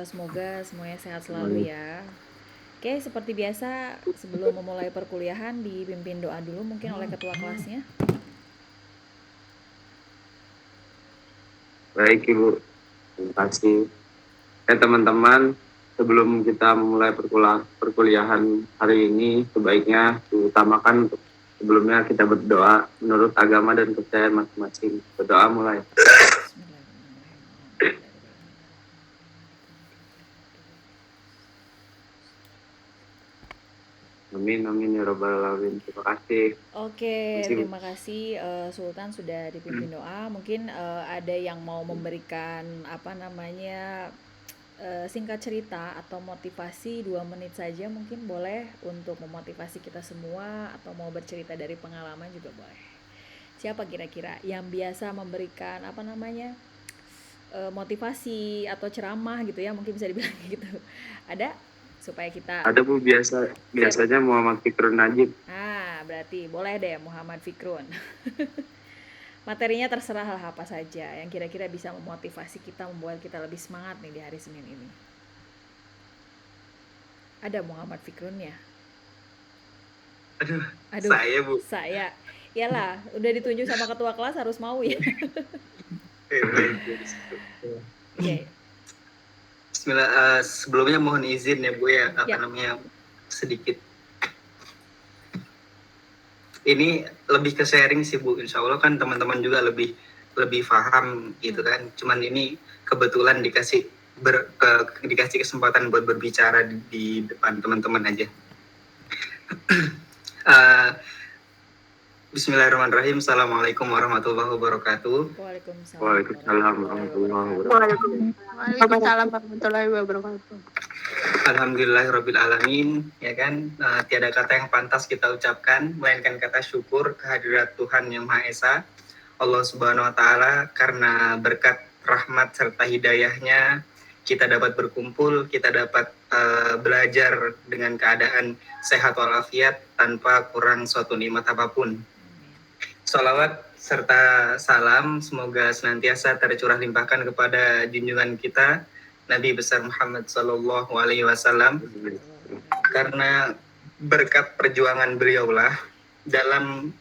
Semoga semuanya sehat selalu ya. Oke, seperti biasa sebelum memulai perkuliahan dipimpin doa dulu mungkin oleh ketua kelasnya. Baik Ibu, terima kasih. Teman-teman, sebelum kita memulai perkuliahan hari ini, sebaiknya diutamakan untuk sebelumnya kita berdoa menurut agama dan kepercayaan masing-masing. Berdoa mulai. Amin, amin ya robbal alamin. Terima kasih. Oke, terima kasih Sultan sudah dipimpin doa. Mungkin ada yang mau memberikan singkat cerita atau motivasi 2 menit saja mungkin boleh untuk memotivasi kita semua atau mau bercerita dari pengalaman juga boleh. Siapa kira-kira yang biasa memberikan motivasi atau ceramah gitu ya, mungkin bisa dibilang gitu. Ada supaya kita Ada Bu, biasanya Muhammad Fikrun Najib. berarti boleh deh Muhammad Fikrun. Materinya terserah lah apa saja yang kira-kira bisa memotivasi kita, membuat kita lebih semangat nih di hari Senin ini. Ada Muhammad Fikrun ya? Aduh, Saya Bu. saya. Iyalah, udah ditunjuk sama ketua kelas harus mau ya. Oke. Bismillah, sebelumnya mohon izin ya Bu ya, sedikit. Ini lebih ke sharing sih Bu, insya Allah kan teman-teman juga lebih paham gitu kan. Cuman ini kebetulan dikasih kesempatan buat berbicara di depan teman-teman aja. Bismillahirrahmanirrahim. Assalamualaikum warahmatullahi wabarakatuh. Waalaikumsalam warahmatullahi wabarakatuh. Alhamdulillahirrabbilalamin, ya kan, tiada kata yang pantas kita ucapkan melainkan kata syukur kehadirat Tuhan Yang Maha Esa, Allah Subhanahu wa Ta'ala, karena berkat rahmat serta hidayahnya kita dapat berkumpul, kita dapat belajar dengan keadaan sehat walafiat tanpa kurang suatu nikmat apapun. Salawat serta salam semoga senantiasa tercurah limpahkan kepada junjungan kita Nabi besar Muhammad Sallallahu Alaihi Wasallam, karena berkat perjuangan beliaulah dalam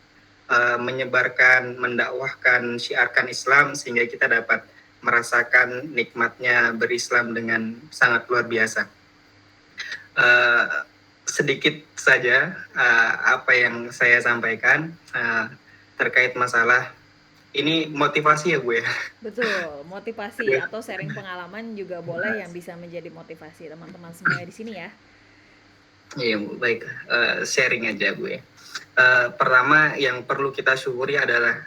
menyebarkan, mendakwahkan, syiarkan Islam sehingga kita dapat merasakan nikmatnya berislam dengan sangat luar biasa. Sedikit saja apa yang saya sampaikan terkait masalah ini motivasi ya Bu ya. Betul, motivasi atau sharing pengalaman juga boleh yang bisa menjadi motivasi teman-teman semuanya di sini ya. Iya baik, sharing aja Bu ya. Pertama yang perlu kita syukuri adalah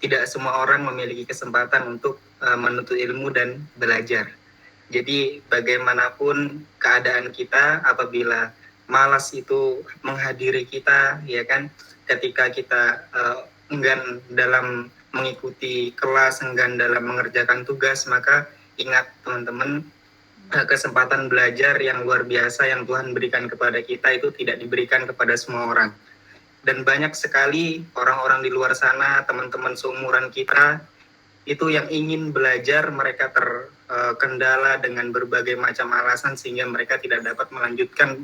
tidak semua orang memiliki kesempatan untuk menuntut ilmu dan belajar. Jadi bagaimanapun keadaan kita, apabila malas itu menghadiri kita, ya kan, ketika kita enggan dalam mengikuti kelas, enggan dalam mengerjakan tugas, maka ingat teman-teman, kesempatan belajar yang luar biasa yang Tuhan berikan kepada kita itu tidak diberikan kepada semua orang. Dan banyak sekali orang-orang di luar sana, teman-teman seumuran kita, itu yang ingin belajar, mereka terkendala dengan berbagai macam alasan sehingga mereka tidak dapat melanjutkan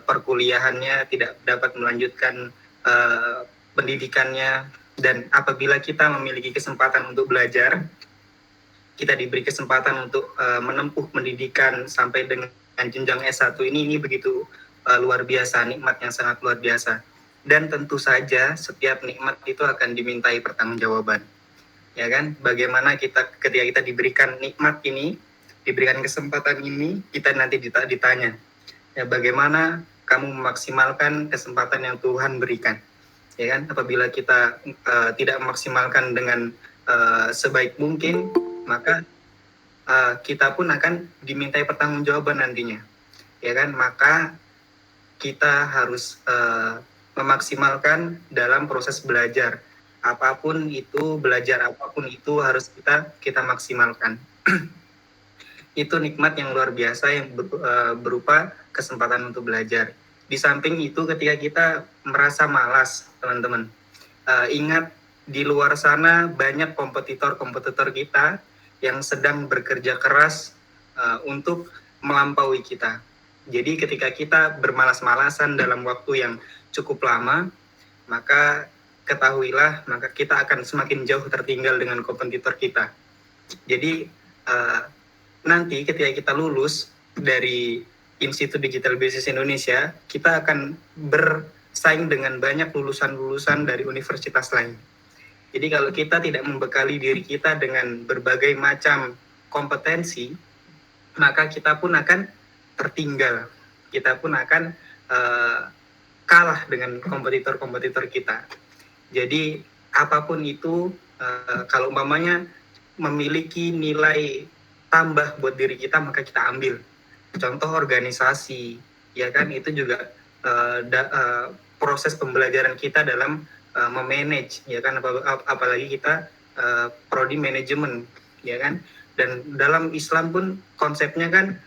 perkuliahannya, tidak dapat melanjutkan pendidikannya. Dan apabila kita memiliki kesempatan untuk belajar, kita diberi kesempatan untuk menempuh pendidikan sampai dengan jenjang S1 ini begitu luar biasa, nikmat yang sangat luar biasa. Dan tentu saja setiap nikmat itu akan dimintai pertanggungjawaban. Ya kan, bagaimana ketika kita diberikan nikmat ini, diberikan kesempatan ini, kita nanti ditanya, ya bagaimana kamu memaksimalkan kesempatan yang Tuhan berikan, ya kan? Apabila kita tidak memaksimalkan dengan sebaik mungkin, maka kita pun akan dimintai pertanggungjawaban nantinya, ya kan? Maka kita harus memaksimalkan dalam proses belajar. Apapun itu, belajar apapun itu harus kita maksimalkan. Itu nikmat yang luar biasa yang berupa kesempatan untuk belajar. Di samping itu, ketika kita merasa malas, teman-teman, ingat di luar sana banyak kompetitor kita yang sedang bekerja keras untuk melampaui kita. Jadi ketika kita bermalas-malasan dalam waktu yang cukup lama, maka ketahuilah maka kita akan semakin jauh tertinggal dengan kompetitor kita. Jadi nanti ketika kita lulus dari Institut Digital Business Indonesia, kita akan bersaing dengan banyak lulusan-lulusan dari universitas lain. Jadi kalau kita tidak membekali diri kita dengan berbagai macam kompetensi, maka kita pun akan tertinggal. Kita pun akan kalah dengan kompetitor-kompetitor kita. Jadi apapun itu, kalau umpamanya memiliki nilai tambah buat diri kita, maka kita ambil. Contoh organisasi, ya kan, itu juga proses pembelajaran kita dalam memanage, ya kan, apalagi kita prodi manajemen, ya kan. Dan dalam Islam pun konsepnya kan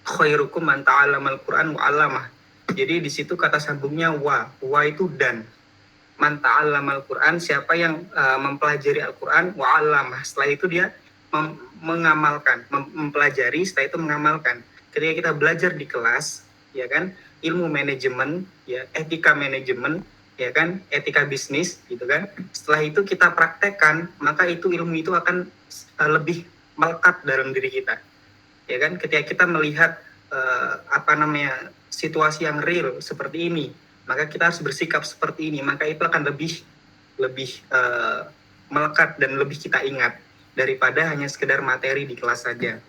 khairukum man ta'allamal Qur'an wa 'allamah. Jadi di situ kata sambungnya wa itu dan. Man ta'allamal Qur'an, siapa yang mempelajari Al-Qur'an wa 'allamah. Setelah itu dia mengamalkan, mempelajari, setelah itu mengamalkan. Ketika kita belajar di kelas, ya kan, ilmu manajemen, ya, etika manajemen, ya kan, etika bisnis, gitu kan. Setelah itu kita praktekkan, maka itu ilmu itu akan lebih melekat dalam diri kita. Ya kan, ketika kita melihat situasi yang real seperti ini, maka kita harus bersikap seperti ini, maka itu akan lebih melekat dan lebih kita ingat daripada hanya sekedar materi di kelas saja.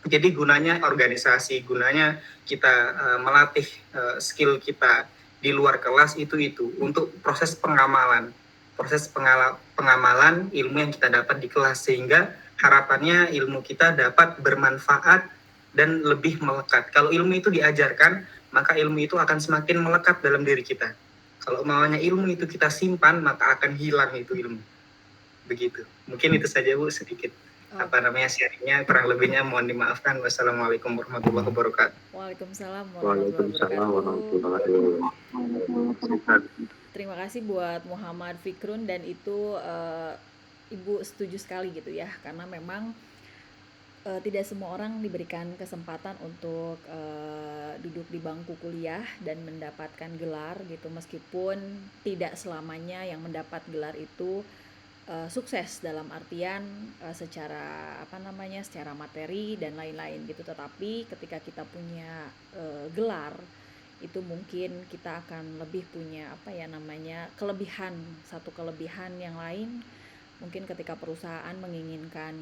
Jadi gunanya organisasi, gunanya kita melatih skill kita di luar kelas itu untuk proses pengamalan ilmu yang kita dapat di kelas, sehingga harapannya ilmu kita dapat bermanfaat dan lebih melekat. Kalau ilmu itu diajarkan, maka ilmu itu akan semakin melekat dalam diri kita. Kalau maunya ilmu itu kita simpan, maka akan hilang itu ilmu. Begitu. Mungkin itu saja Bu, sedikit sharingnya, kurang lebihnya mohon dimaafkan. Wassalamualaikum warahmatullahi wabarakatuh. Waalaikumsalam Waalaikumsalam warahmatullahi warahmatullahi wabarakatuh. Terima kasih buat Muhammad Fikrun, dan itu Ibu setuju sekali gitu ya, karena memang tidak semua orang diberikan kesempatan untuk duduk di bangku kuliah dan mendapatkan gelar gitu, meskipun tidak selamanya yang mendapat gelar itu sukses dalam artian secara secara materi dan lain-lain gitu. Tetapi ketika kita punya gelar itu mungkin kita akan lebih punya satu kelebihan yang lain. Mungkin ketika perusahaan menginginkan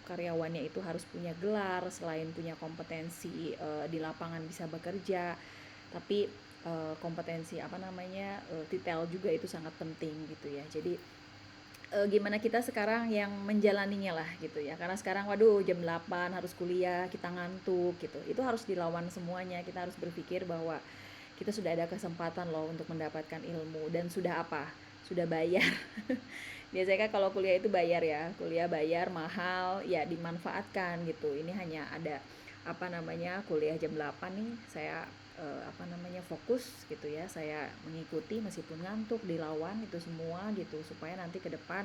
karyawannya itu harus punya gelar, selain punya kompetensi di lapangan bisa bekerja, tapi kompetensi detail juga itu sangat penting gitu ya. Jadi gimana kita sekarang yang menjalaninya lah gitu ya, karena sekarang jam 8 harus kuliah, kita ngantuk gitu, itu harus dilawan semuanya. Kita harus berpikir bahwa kita sudah ada kesempatan loh untuk mendapatkan ilmu, dan sudah bayar. Biasanya kan kalau kuliah itu bayar ya, kuliah bayar mahal ya, dimanfaatkan gitu. Ini hanya ada kuliah jam 8 nih, saya fokus gitu ya, saya mengikuti meskipun ngantuk, dilawan itu semua gitu, supaya nanti ke depan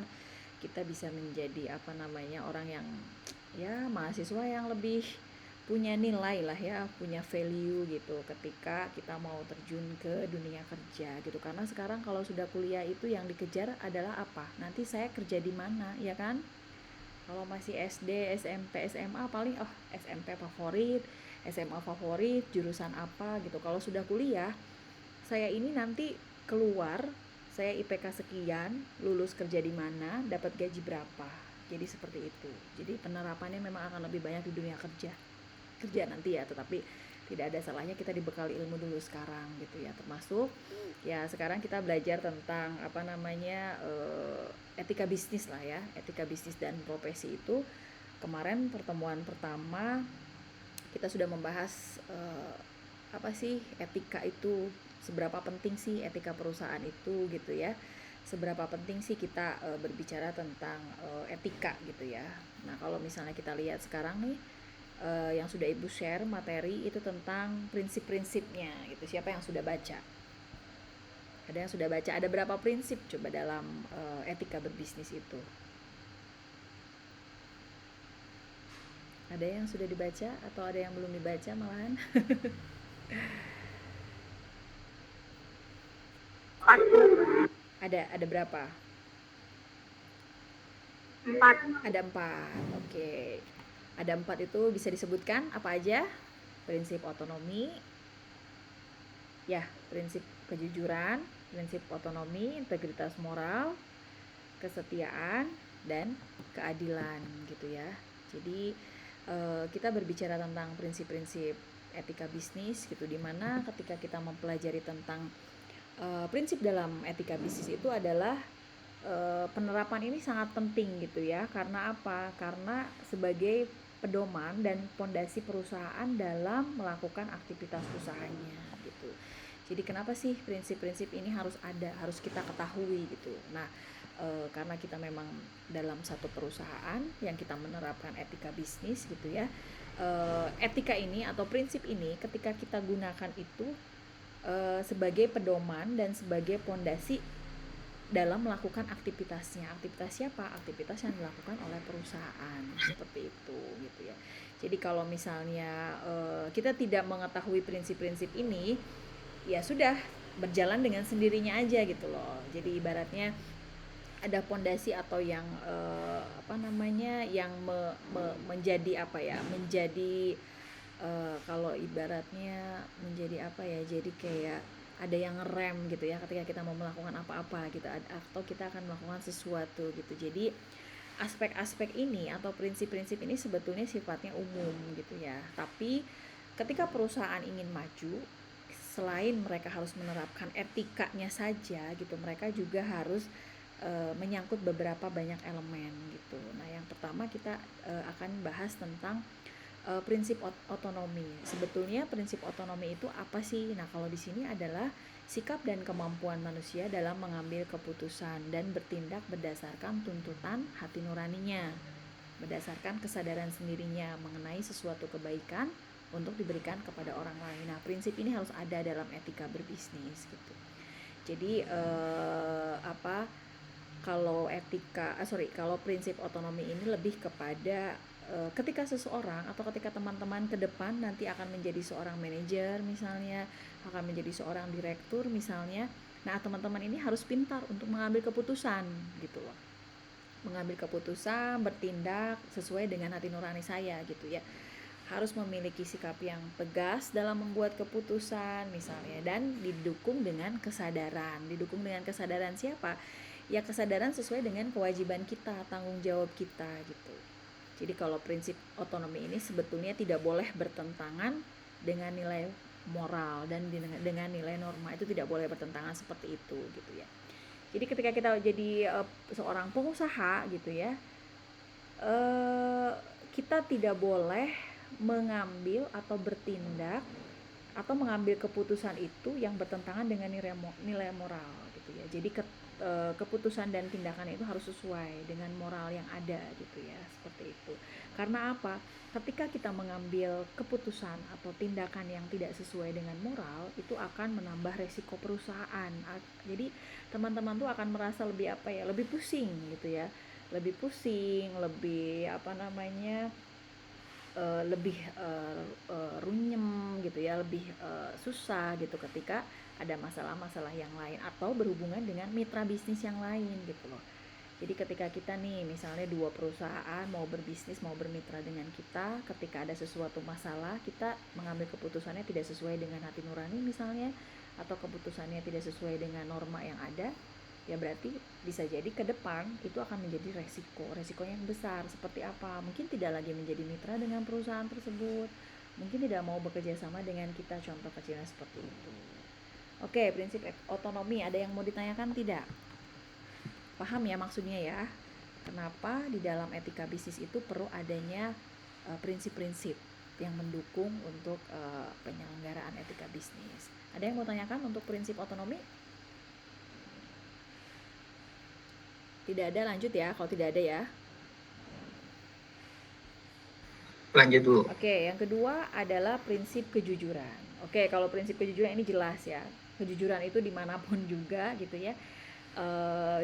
kita bisa menjadi orang yang ya mahasiswa yang lebih punya nilai lah ya, punya value gitu ketika kita mau terjun ke dunia kerja gitu. Karena sekarang kalau sudah kuliah itu yang dikejar adalah apa? Nanti saya kerja di mana, ya kan? Kalau masih SD, SMP, SMA paling SMP favorit, SMA favorit, jurusan apa gitu. Kalau sudah kuliah, saya ini nanti keluar, saya IPK sekian, lulus kerja di mana, dapat gaji berapa. Jadi seperti itu. Jadi penerapannya memang akan lebih banyak di dunia kerja nanti ya, tetapi tidak ada salahnya kita dibekali ilmu dulu sekarang gitu ya. Termasuk ya sekarang kita belajar tentang etika bisnis lah ya, etika bisnis dan profesi itu. Kemarin pertemuan pertama kita sudah membahas apa sih etika itu, seberapa penting sih etika perusahaan itu gitu ya, seberapa penting sih kita berbicara tentang etika gitu ya. Nah kalau misalnya kita lihat sekarang nih, yang sudah Ibu share materi itu tentang prinsip-prinsipnya gitu. Siapa yang sudah baca? Ada yang sudah baca? Ada berapa prinsip coba dalam etika berbisnis itu? Ada yang sudah dibaca atau ada yang belum dibaca malahan? Aku Ada berapa? 4. Ada 4. Oke. Ada 4 itu bisa disebutkan apa aja? Prinsip otonomi, ya, prinsip kejujuran, prinsip otonomi, integritas moral, kesetiaan, dan keadilan gitu ya. Jadi kita berbicara tentang prinsip-prinsip etika bisnis gitu, dimana ketika kita mempelajari tentang prinsip dalam etika bisnis itu adalah penerapan ini sangat penting gitu ya. Karena apa? Karena sebagai pedoman dan pondasi perusahaan dalam melakukan aktivitas usahanya gitu. Jadi kenapa sih prinsip-prinsip ini harus ada, harus kita ketahui gitu. Nah, karena kita memang dalam satu perusahaan yang kita menerapkan etika bisnis gitu ya. Etika ini atau prinsip ini ketika kita gunakan itu sebagai pedoman dan sebagai pondasi dalam melakukan aktivitasnya. Aktivitas siapa? Aktivitas yang dilakukan oleh perusahaan, seperti itu gitu ya. Jadi kalau misalnya kita tidak mengetahui prinsip-prinsip ini, ya sudah berjalan dengan sendirinya aja gitu loh. Jadi ibaratnya ada pondasi atau yang yang menjadi apa ya? Menjadi kalau ibaratnya menjadi apa ya? Jadi kayak ada yang ngerem gitu ya ketika kita mau melakukan apa-apa gitu, atau kita akan melakukan sesuatu gitu. Jadi aspek-aspek ini atau prinsip-prinsip ini sebetulnya sifatnya umum gitu ya. Tapi ketika perusahaan ingin maju, selain mereka harus menerapkan etikanya saja gitu, mereka juga harus menyangkut beberapa banyak elemen gitu. Nah, yang pertama kita akan bahas tentang prinsip otonomi. Sebetulnya prinsip otonomi itu apa sih? Nah, kalau di sini adalah sikap dan kemampuan manusia dalam mengambil keputusan dan bertindak berdasarkan tuntutan hati nuraninya, berdasarkan kesadaran sendirinya mengenai sesuatu kebaikan untuk diberikan kepada orang lain. Nah, prinsip ini harus ada dalam etika berbisnis gitu. Jadi kalau prinsip otonomi ini lebih kepada ketika seseorang atau ketika teman-teman ke depan nanti akan menjadi seorang manajer misalnya, akan menjadi seorang direktur misalnya. Nah, teman-teman ini harus pintar untuk mengambil keputusan gitu loh. Mengambil keputusan, bertindak sesuai dengan hati nurani saya gitu ya. Harus memiliki sikap yang tegas dalam membuat keputusan misalnya, dan didukung dengan kesadaran. Didukung dengan kesadaran siapa? Ya kesadaran sesuai dengan kewajiban kita, tanggung jawab kita gitu. Jadi kalau prinsip otonomi ini sebetulnya tidak boleh bertentangan dengan nilai moral dan dengan nilai norma, itu tidak boleh bertentangan seperti itu gitu ya. Jadi ketika kita jadi seorang pengusaha gitu ya, kita tidak boleh mengambil atau bertindak atau mengambil keputusan itu yang bertentangan dengan nilai moral gitu ya. Jadi keputusan dan tindakan itu harus sesuai dengan moral yang ada gitu ya, seperti itu. Karena apa? Ketika kita mengambil keputusan atau tindakan yang tidak sesuai dengan moral, itu akan menambah resiko perusahaan. Jadi teman-teman tuh akan merasa lebih pusing gitu ya, lebih pusing, lebih runyem gitu ya, lebih susah gitu ketika ada masalah-masalah yang lain atau berhubungan dengan mitra bisnis yang lain gitu loh. Jadi ketika kita nih misalnya dua perusahaan mau berbisnis, mau bermitra dengan kita, ketika ada sesuatu masalah, kita mengambil keputusannya tidak sesuai dengan hati nurani misalnya, atau keputusannya tidak sesuai dengan norma yang ada, ya berarti bisa jadi ke depan itu akan menjadi resiko yang besar. Seperti apa? Mungkin tidak lagi menjadi mitra dengan perusahaan tersebut, mungkin tidak mau bekerja sama dengan kita, contoh kecilnya seperti itu. Oke, prinsip otonomi ada yang mau ditanyakan tidak? Paham ya maksudnya ya? Kenapa di dalam etika bisnis itu perlu adanya prinsip-prinsip yang mendukung untuk penyelenggaraan etika bisnis. Ada yang mau tanyakan untuk prinsip otonomi? Tidak ada, lanjut ya kalau tidak ada ya. Lanjut dulu. Oke, yang kedua adalah prinsip kejujuran. Oke, kalau prinsip kejujuran ini jelas ya. Kejujuran itu dimanapun juga gitu ya.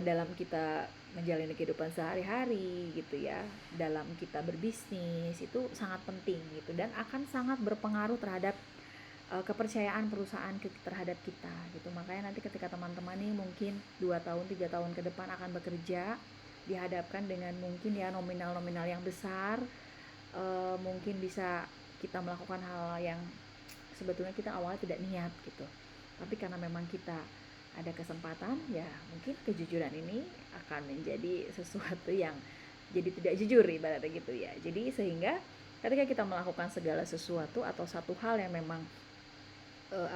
dalam kita menjalani kehidupan sehari-hari gitu ya, dalam kita berbisnis itu sangat penting gitu, dan akan sangat berpengaruh terhadap kepercayaan perusahaan terhadap kita gitu. Makanya nanti ketika teman-teman nih mungkin 2 tahun 3 tahun ke depan akan bekerja, dihadapkan dengan mungkin ya nominal-nominal yang besar, mungkin bisa kita melakukan hal yang sebetulnya kita awalnya tidak niat gitu, tapi karena memang kita ada kesempatan, ya mungkin kejujuran ini akan menjadi sesuatu yang jadi tidak jujur ibaratnya gitu ya. Jadi sehingga ketika kita melakukan segala sesuatu atau satu hal yang memang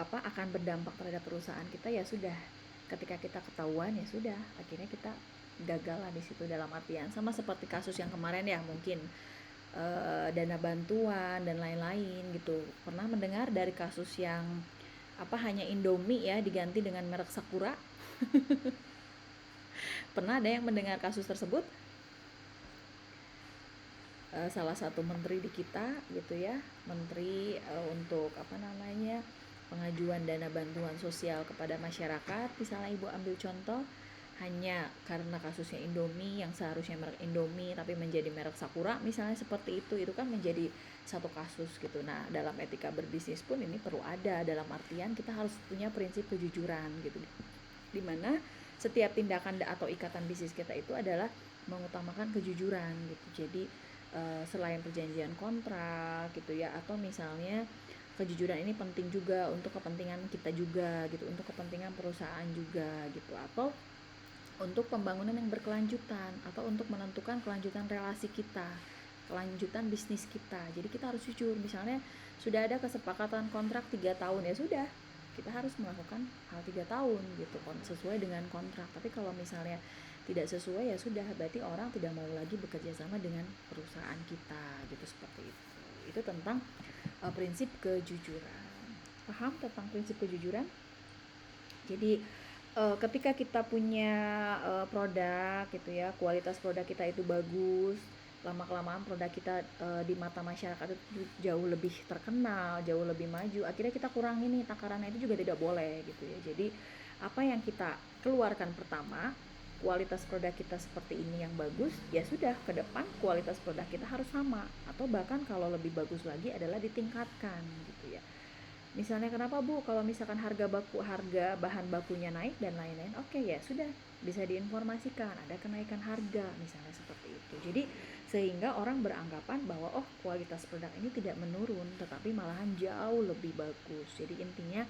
akan berdampak terhadap perusahaan kita, ya sudah, ketika kita ketahuan ya sudah, akhirnya kita gagal lah di situ, dalam artian sama seperti kasus yang kemarin ya, mungkin dana bantuan dan lain-lain gitu. Pernah mendengar dari kasus yang hanya Indomie ya diganti dengan merek Sakura? Pernah ada yang mendengar kasus tersebut? Salah satu menteri di kita gitu ya, menteri untuk pengajuan dana bantuan sosial kepada masyarakat, misalnya ibu ambil contoh, hanya karena kasusnya Indomie yang seharusnya merek Indomie tapi menjadi merek Sakura misalnya, seperti itu kan menjadi satu kasus gitu. Nah, dalam etika berbisnis pun ini perlu ada, dalam artian kita harus punya prinsip kejujuran gitu, dimana setiap tindakan atau ikatan bisnis kita itu adalah mengutamakan kejujuran gitu. Jadi selain perjanjian kontrak gitu ya, atau misalnya kejujuran ini penting juga untuk kepentingan kita juga gitu, untuk kepentingan perusahaan juga gitu, atau untuk pembangunan yang berkelanjutan, atau untuk menentukan kelanjutan relasi kita, kelanjutan bisnis kita. Jadi kita harus jujur. Misalnya sudah ada kesepakatan kontrak 3 tahun, ya sudah, kita harus melakukan hal 3 tahun gitu sesuai dengan kontrak. Tapi kalau misalnya tidak sesuai, ya sudah, berarti orang tidak mau lagi bekerja sama dengan perusahaan kita gitu, seperti itu. Itu tentang prinsip kejujuran. Paham tentang prinsip kejujuran? Jadi ketika kita punya produk gitu ya, kualitas produk kita itu bagus, lama-kelamaan produk kita di mata masyarakat itu jauh lebih terkenal, jauh lebih maju, akhirnya kita kurangi nih takarannya, itu juga tidak boleh gitu ya. Jadi apa yang kita keluarkan pertama, kualitas produk kita seperti ini yang bagus, ya sudah, ke depan kualitas produk kita harus sama, atau bahkan kalau lebih bagus lagi adalah ditingkatkan gitu ya. Misalnya kenapa Bu, kalau misalkan harga bahan bakunya naik dan lain-lain, oke, ya sudah, bisa diinformasikan ada kenaikan harga misalnya, seperti itu. Jadi sehingga orang beranggapan bahwa oh, kualitas produk ini tidak menurun tetapi malahan jauh lebih bagus. Jadi intinya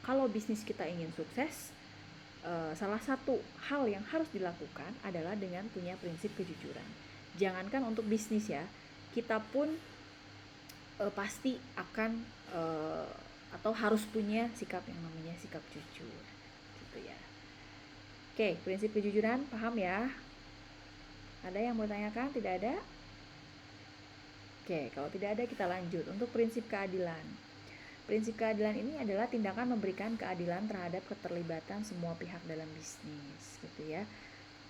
kalau bisnis kita ingin sukses, salah satu hal yang harus dilakukan adalah dengan punya prinsip kejujuran. Jangankan untuk bisnis ya, kita pun pasti akan atau harus punya sikap yang namanya sikap jujur gitu ya. Oke, prinsip kejujuran paham ya? Ada yang mau tanyakan? Tidak ada? Oke, kalau tidak ada kita lanjut untuk prinsip keadilan. Prinsip keadilan ini adalah tindakan memberikan keadilan terhadap keterlibatan semua pihak dalam bisnis gitu ya.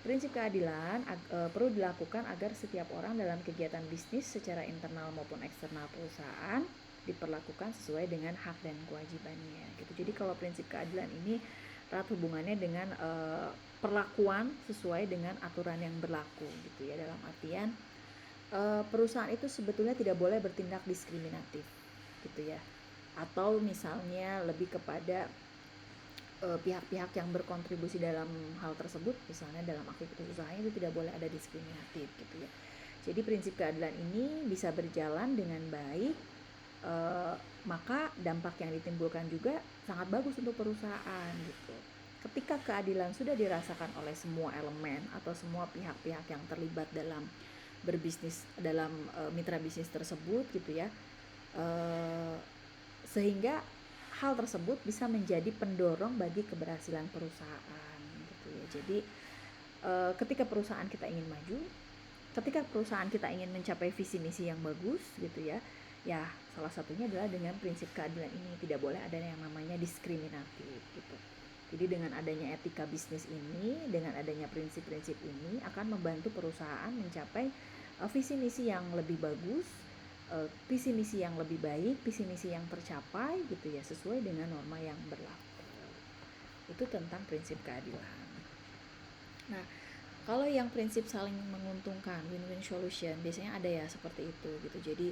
Prinsip keadilan perlu dilakukan agar setiap orang dalam kegiatan bisnis secara internal maupun eksternal perusahaan diperlakukan sesuai dengan hak dan kewajibannya gitu. Jadi kalau prinsip keadilan ini erat hubungannya dengan perlakuan sesuai dengan aturan yang berlaku gitu ya, dalam artian perusahaan itu sebetulnya tidak boleh bertindak diskriminatif gitu ya, atau misalnya lebih kepada pihak-pihak yang berkontribusi dalam hal tersebut, misalnya dalam aktivitas usahanya itu tidak boleh ada diskriminatif gitu ya. Jadi prinsip keadilan ini bisa berjalan dengan baik, maka dampak yang ditimbulkan juga sangat bagus untuk perusahaan gitu. Ketika keadilan sudah dirasakan oleh semua elemen atau semua pihak-pihak yang terlibat dalam berbisnis, dalam mitra bisnis tersebut gitu ya, sehingga hal tersebut bisa menjadi pendorong bagi keberhasilan perusahaan gitu ya. Jadi ketika perusahaan kita ingin maju, ketika perusahaan kita ingin mencapai visi misi yang bagus gitu ya, ya salah satunya adalah dengan prinsip keadilan ini. Tidak boleh ada yang namanya diskriminatif gitu. Jadi dengan adanya etika bisnis ini, dengan adanya prinsip-prinsip ini akan membantu perusahaan mencapai visi misi yang lebih bagus, visi misi yang lebih baik, visi misi yang tercapai gitu ya, sesuai dengan norma yang berlaku. Itu tentang prinsip keadilan. Nah, kalau yang prinsip saling menguntungkan, win-win solution, biasanya ada ya seperti itu gitu. Jadi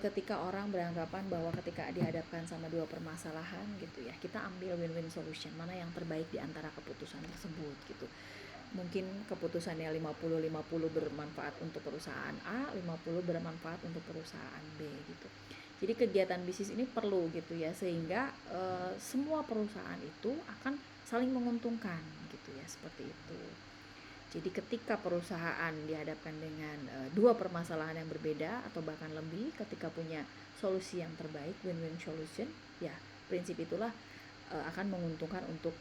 ketika orang beranggapan bahwa ketika dihadapkan sama dua permasalahan gitu ya, kita ambil win-win solution, mana yang terbaik di antara keputusan tersebut gitu. Mungkin keputusannya 50-50 bermanfaat untuk perusahaan A, 50 bermanfaat untuk perusahaan B gitu. Jadi kegiatan bisnis ini perlu gitu ya, sehingga semua perusahaan itu akan saling menguntungkan gitu ya, seperti itu. Jadi ketika perusahaan dihadapkan dengan dua permasalahan yang berbeda atau bahkan lebih, ketika punya solusi yang terbaik, win-win solution, ya prinsip itulah akan menguntungkan untuk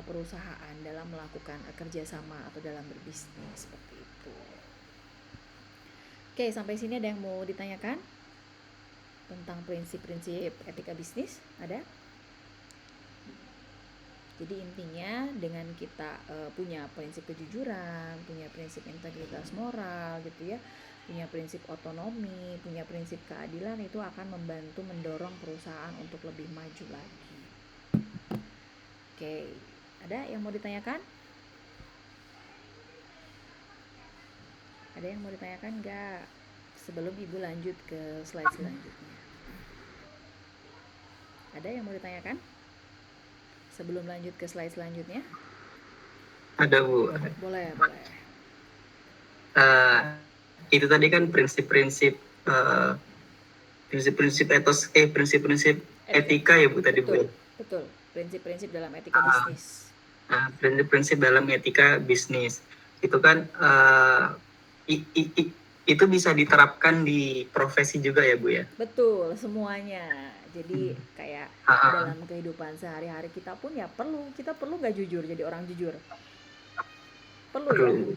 perusahaan dalam melakukan kerjasama atau dalam berbisnis seperti itu. Oke, sampai sini ada yang mau ditanyakan tentang prinsip-prinsip etika bisnis? Ada? Jadi intinya dengan kita punya prinsip kejujuran, punya prinsip integritas moral gitu ya, punya prinsip otonomi, punya prinsip keadilan, itu akan membantu mendorong perusahaan untuk lebih maju lagi. Oke, ada yang mau ditanyakan? Ada yang mau ditanyakan nggak? Sebelum Ibu lanjut ke slide selanjutnya. Ada yang mau ditanyakan? Sebelum lanjut ke slide selanjutnya? Ada Bu. Boleh. Itu tadi kan prinsip-prinsip prinsip-prinsip etika ya Bu tadi Bu. Betul. Prinsip-prinsip dalam etika bisnis. Prinsip-prinsip dalam etika bisnis itu kan itu bisa diterapkan di profesi juga ya Bu ya? Betul, semuanya. Jadi kayak dalam kehidupan sehari-hari kita pun ya kita perlu nggak jujur, jadi orang jujur. Perlu ya.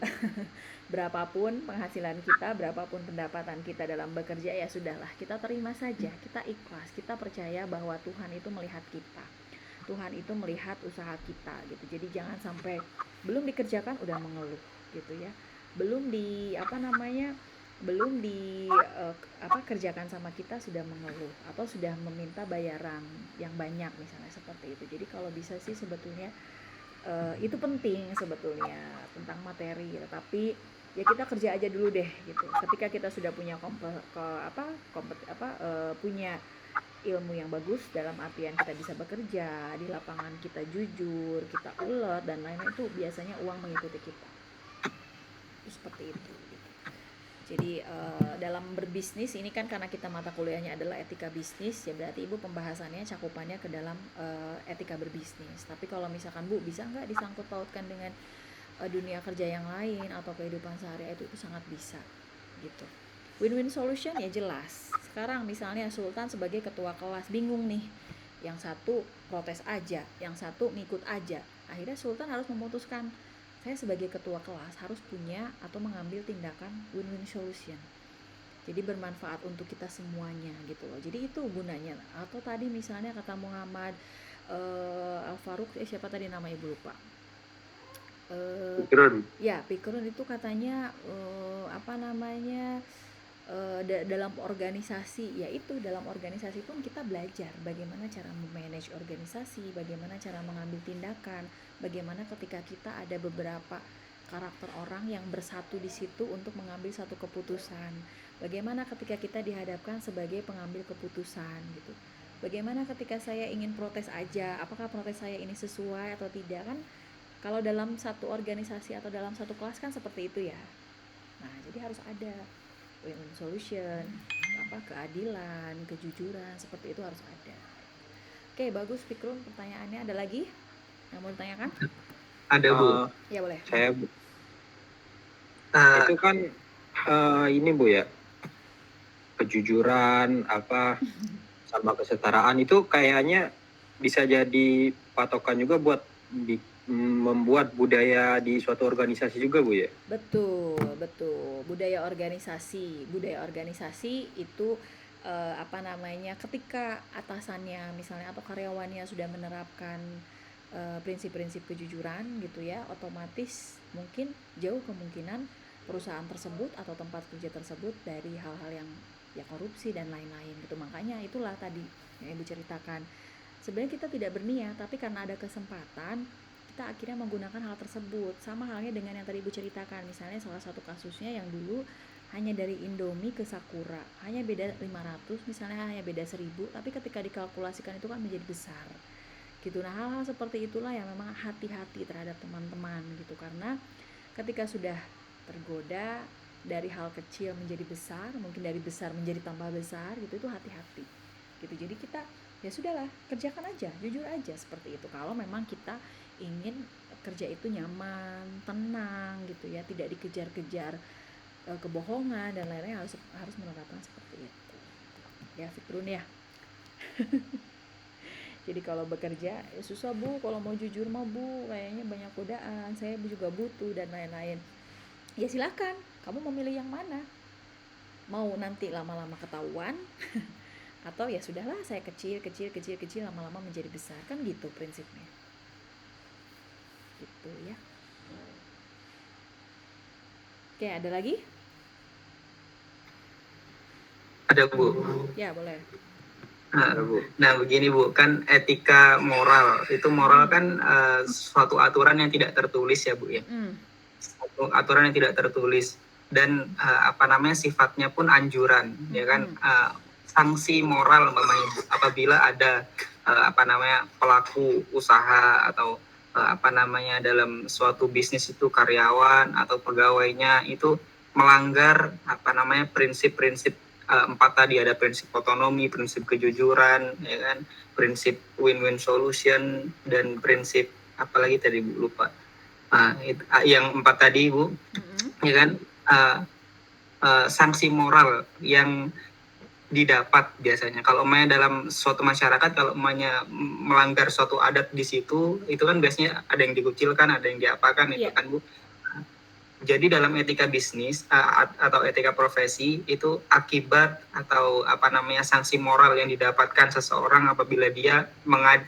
Berapapun penghasilan kita, berapapun pendapatan kita dalam bekerja, ya sudahlah, kita terima saja, kita ikhlas, kita percaya bahwa Tuhan itu melihat kita. Tuhan itu melihat usaha kita gitu. Jadi jangan sampai belum dikerjakan udah mengeluh gitu ya. Belum kerjakan sama kita sudah mengeluh atau sudah meminta bayaran yang banyak misalnya, seperti itu. Jadi kalau bisa sih sebetulnya itu penting sebetulnya tentang materi, tetapi ya kita kerja aja dulu deh gitu. Ketika kita sudah punya punya ilmu yang bagus, dalam artian kita bisa bekerja di lapangan, kita jujur, kita ulet dan lain-lain, itu biasanya uang mengikuti kita. Seperti itu. Jadi dalam berbisnis ini kan karena kita mata kuliahnya adalah etika bisnis, ya berarti Ibu pembahasannya cakupannya ke dalam etika berbisnis. Tapi kalau misalkan Bu bisa nggak disangkut pautkan dengan dunia kerja yang lain atau kehidupan sehari-hari, itu sangat bisa gitu. Win-win solution ya jelas. Sekarang misalnya Sultan sebagai ketua kelas bingung nih, yang satu protes aja, yang satu ngikut aja. Akhirnya Sultan harus memutuskan, saya sebagai ketua kelas harus punya atau mengambil tindakan win-win solution. Jadi bermanfaat untuk kita semuanya gitu loh. Jadi itu gunanya. Atau tadi misalnya kata Muhammad Al-Faruq, siapa tadi nama Ibu lupa. Pikrun. Ya, Pikrun itu katanya dalam organisasi, yaitu dalam organisasi pun kita belajar bagaimana cara memanage organisasi, bagaimana cara mengambil tindakan, bagaimana ketika kita ada beberapa karakter orang yang bersatu di situ untuk mengambil satu keputusan, bagaimana ketika kita dihadapkan sebagai pengambil keputusan gitu, bagaimana ketika saya ingin protes aja, apakah protes saya ini sesuai atau tidak, kan kalau dalam satu organisasi atau dalam satu kelas kan seperti itu ya. Nah, jadi harus ada win-win solution, keadilan, kejujuran, seperti itu harus ada. Oke, bagus Pikrun, pertanyaannya ada lagi yang mau ditanyakan? Ada Bu. Ya boleh. Saya itu kan ini Bu ya, kejujuran sama kesetaraan itu kayaknya bisa jadi patokan juga buat membuat budaya di suatu organisasi juga Bu ya? Betul. Budaya organisasi itu ketika atasannya misalnya atau karyawannya sudah menerapkan prinsip-prinsip kejujuran gitu ya, otomatis mungkin jauh kemungkinan perusahaan tersebut atau tempat kerja tersebut dari hal-hal yang ya korupsi dan lain-lain gitu. Makanya itulah tadi yang Ibu ceritakan, sebenarnya kita tidak berniat, tapi karena ada kesempatan kita kita akhirnya menggunakan hal tersebut. Sama halnya dengan yang tadi Ibu ceritakan, misalnya salah satu kasusnya yang dulu hanya dari Indomie ke Sakura, hanya beda 500, misalnya hanya beda 1000, tapi ketika dikalkulasikan itu kan menjadi besar gitu. Nah, hal-hal seperti itulah yang memang hati-hati terhadap teman-teman gitu, karena ketika sudah tergoda dari hal kecil menjadi besar, mungkin dari besar menjadi tambah besar gitu, itu hati-hati gitu. Jadi kita ya sudahlah, kerjakan aja, jujur aja seperti itu. Kalau memang kita ingin kerja itu nyaman, tenang gitu ya, tidak dikejar-kejar kebohongan dan lain-lain, harus menerapkan seperti itu. Ya, Fitrun ya. Jadi kalau bekerja ya susah Bu, kalau mau jujur mah Bu, kayaknya banyak godaan, saya juga butuh dan lain-lain. Ya silakan, kamu memilih yang mana? Mau nanti lama-lama ketahuan atau ya sudahlah, saya kecil lama-lama menjadi besar, kan gitu prinsipnya. Gitu ya. Oke, ada lagi? Ada Bu. Ya, boleh. Nah, begini Bu, kan etika moral itu kan suatu aturan yang tidak tertulis ya Bu ya. Suatu aturan yang tidak tertulis dan sifatnya pun anjuran ya kan. Sanksi moral umpamanya Bu, apabila ada pelaku usaha atau dalam suatu bisnis itu karyawan atau pegawainya itu melanggar prinsip-prinsip 4 tadi, ada prinsip otonomi, prinsip kejujuran, ya kan, prinsip win-win solution, dan prinsip apalagi tadi Bu, lupa. Yang 4 tadi Bu, ya kan, sanksi moral yang didapat biasanya kalau dalam suatu masyarakat, kalau melanggar suatu adat di situ, itu kan biasanya ada yang dikucilkan, ada yang diapakan, itu kan Bu. Jadi dalam etika bisnis atau etika profesi itu akibat atau sanksi moral yang didapatkan seseorang apabila dia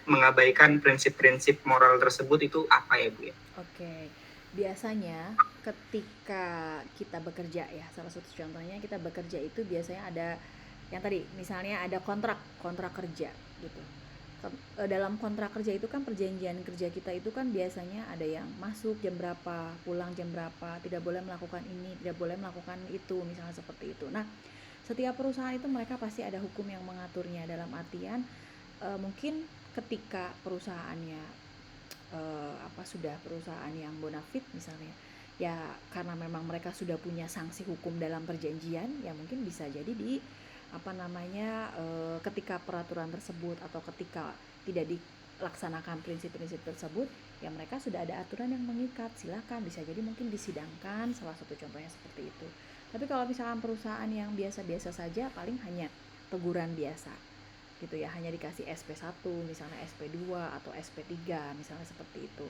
mengabaikan prinsip-prinsip moral tersebut itu apa ya Bu ya? Oke. Biasanya ketika kita bekerja ya, salah satu contohnya kita bekerja itu biasanya ada yang tadi, misalnya ada kontrak kerja gitu. Dalam kontrak kerja itu kan perjanjian kerja kita itu kan biasanya ada yang masuk jam berapa, pulang jam berapa, tidak boleh melakukan ini, tidak boleh melakukan itu, misalnya seperti itu. Nah, setiap perusahaan itu mereka pasti ada hukum yang mengaturnya, dalam artian mungkin ketika perusahaannya sudah perusahaan yang bonafit misalnya, ya karena memang mereka sudah punya sanksi hukum dalam perjanjian, ya mungkin bisa jadi di ketika peraturan tersebut atau ketika tidak dilaksanakan prinsip-prinsip tersebut, ya mereka sudah ada aturan yang mengikat, silakan, bisa jadi mungkin disidangkan, salah satu contohnya seperti itu. Tapi kalau misalkan perusahaan yang biasa-biasa saja, paling hanya teguran biasa gitu ya, hanya dikasih SP1 misalnya, SP2 atau SP3 misalnya seperti itu.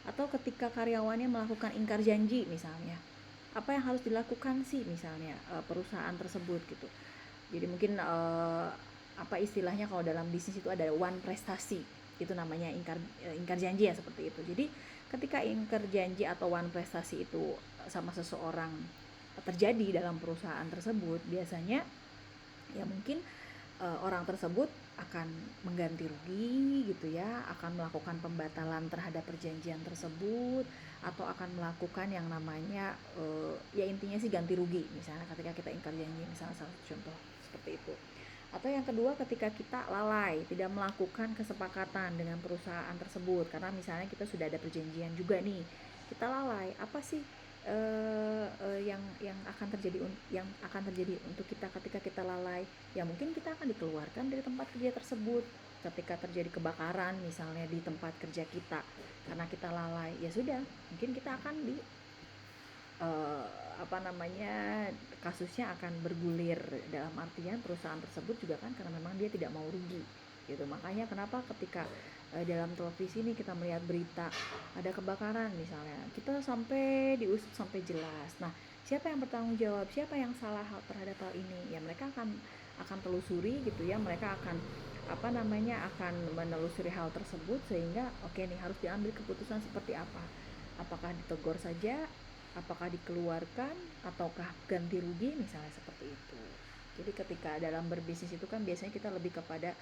Atau ketika karyawannya melakukan ingkar janji misalnya, apa yang harus dilakukan sih misalnya perusahaan tersebut gitu. Jadi mungkin istilahnya kalau dalam bisnis itu ada one prestasi, itu namanya ingkar janji ya, seperti itu. Jadi ketika ingkar janji atau one prestasi itu sama seseorang terjadi dalam perusahaan tersebut, biasanya ya mungkin orang tersebut akan mengganti rugi gitu ya, akan melakukan pembatalan terhadap perjanjian tersebut, atau akan melakukan yang namanya ya intinya sih ganti rugi misalnya ketika kita ingkar janji, misalnya salah satu contoh seperti itu. Atau yang kedua, ketika kita lalai, tidak melakukan kesepakatan dengan perusahaan tersebut, karena misalnya kita sudah ada perjanjian juga nih, kita lalai, apa sih yang akan terjadi untuk kita ketika kita lalai? Ya mungkin kita akan dikeluarkan dari tempat kerja tersebut ketika terjadi kebakaran misalnya di tempat kerja kita karena kita lalai. Ya sudah, mungkin kita akan kasusnya akan bergulir, dalam artian perusahaan tersebut juga kan karena memang dia tidak mau rugi gitu. Makanya kenapa ketika dalam televisi ini kita melihat berita ada kebakaran misalnya, kita sampai diusut sampai jelas. Nah, siapa yang bertanggung jawab, siapa yang salah terhadap hal ini? Ya mereka akan telusuri gitu ya, mereka akan akan menelusuri hal tersebut sehingga oke nih, harus diambil keputusan seperti apa. Apakah ditegur saja, apakah dikeluarkan, ataukah ganti rugi misalnya seperti itu. Jadi ketika dalam berbisnis itu kan biasanya kita lebih kepada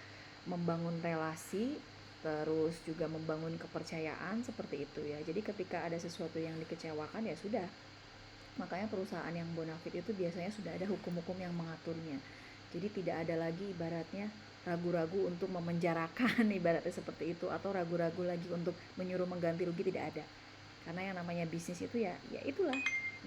membangun relasi terus juga membangun kepercayaan seperti itu ya. Jadi ketika ada sesuatu yang dikecewakan ya sudah. Makanya perusahaan yang bonafit itu biasanya sudah ada hukum-hukum yang mengaturnya. Jadi tidak ada lagi ibaratnya ragu-ragu untuk memenjarakan ibaratnya seperti itu, atau ragu-ragu lagi untuk menyuruh mengganti rugi, tidak ada. Karena yang namanya bisnis itu ya itulah,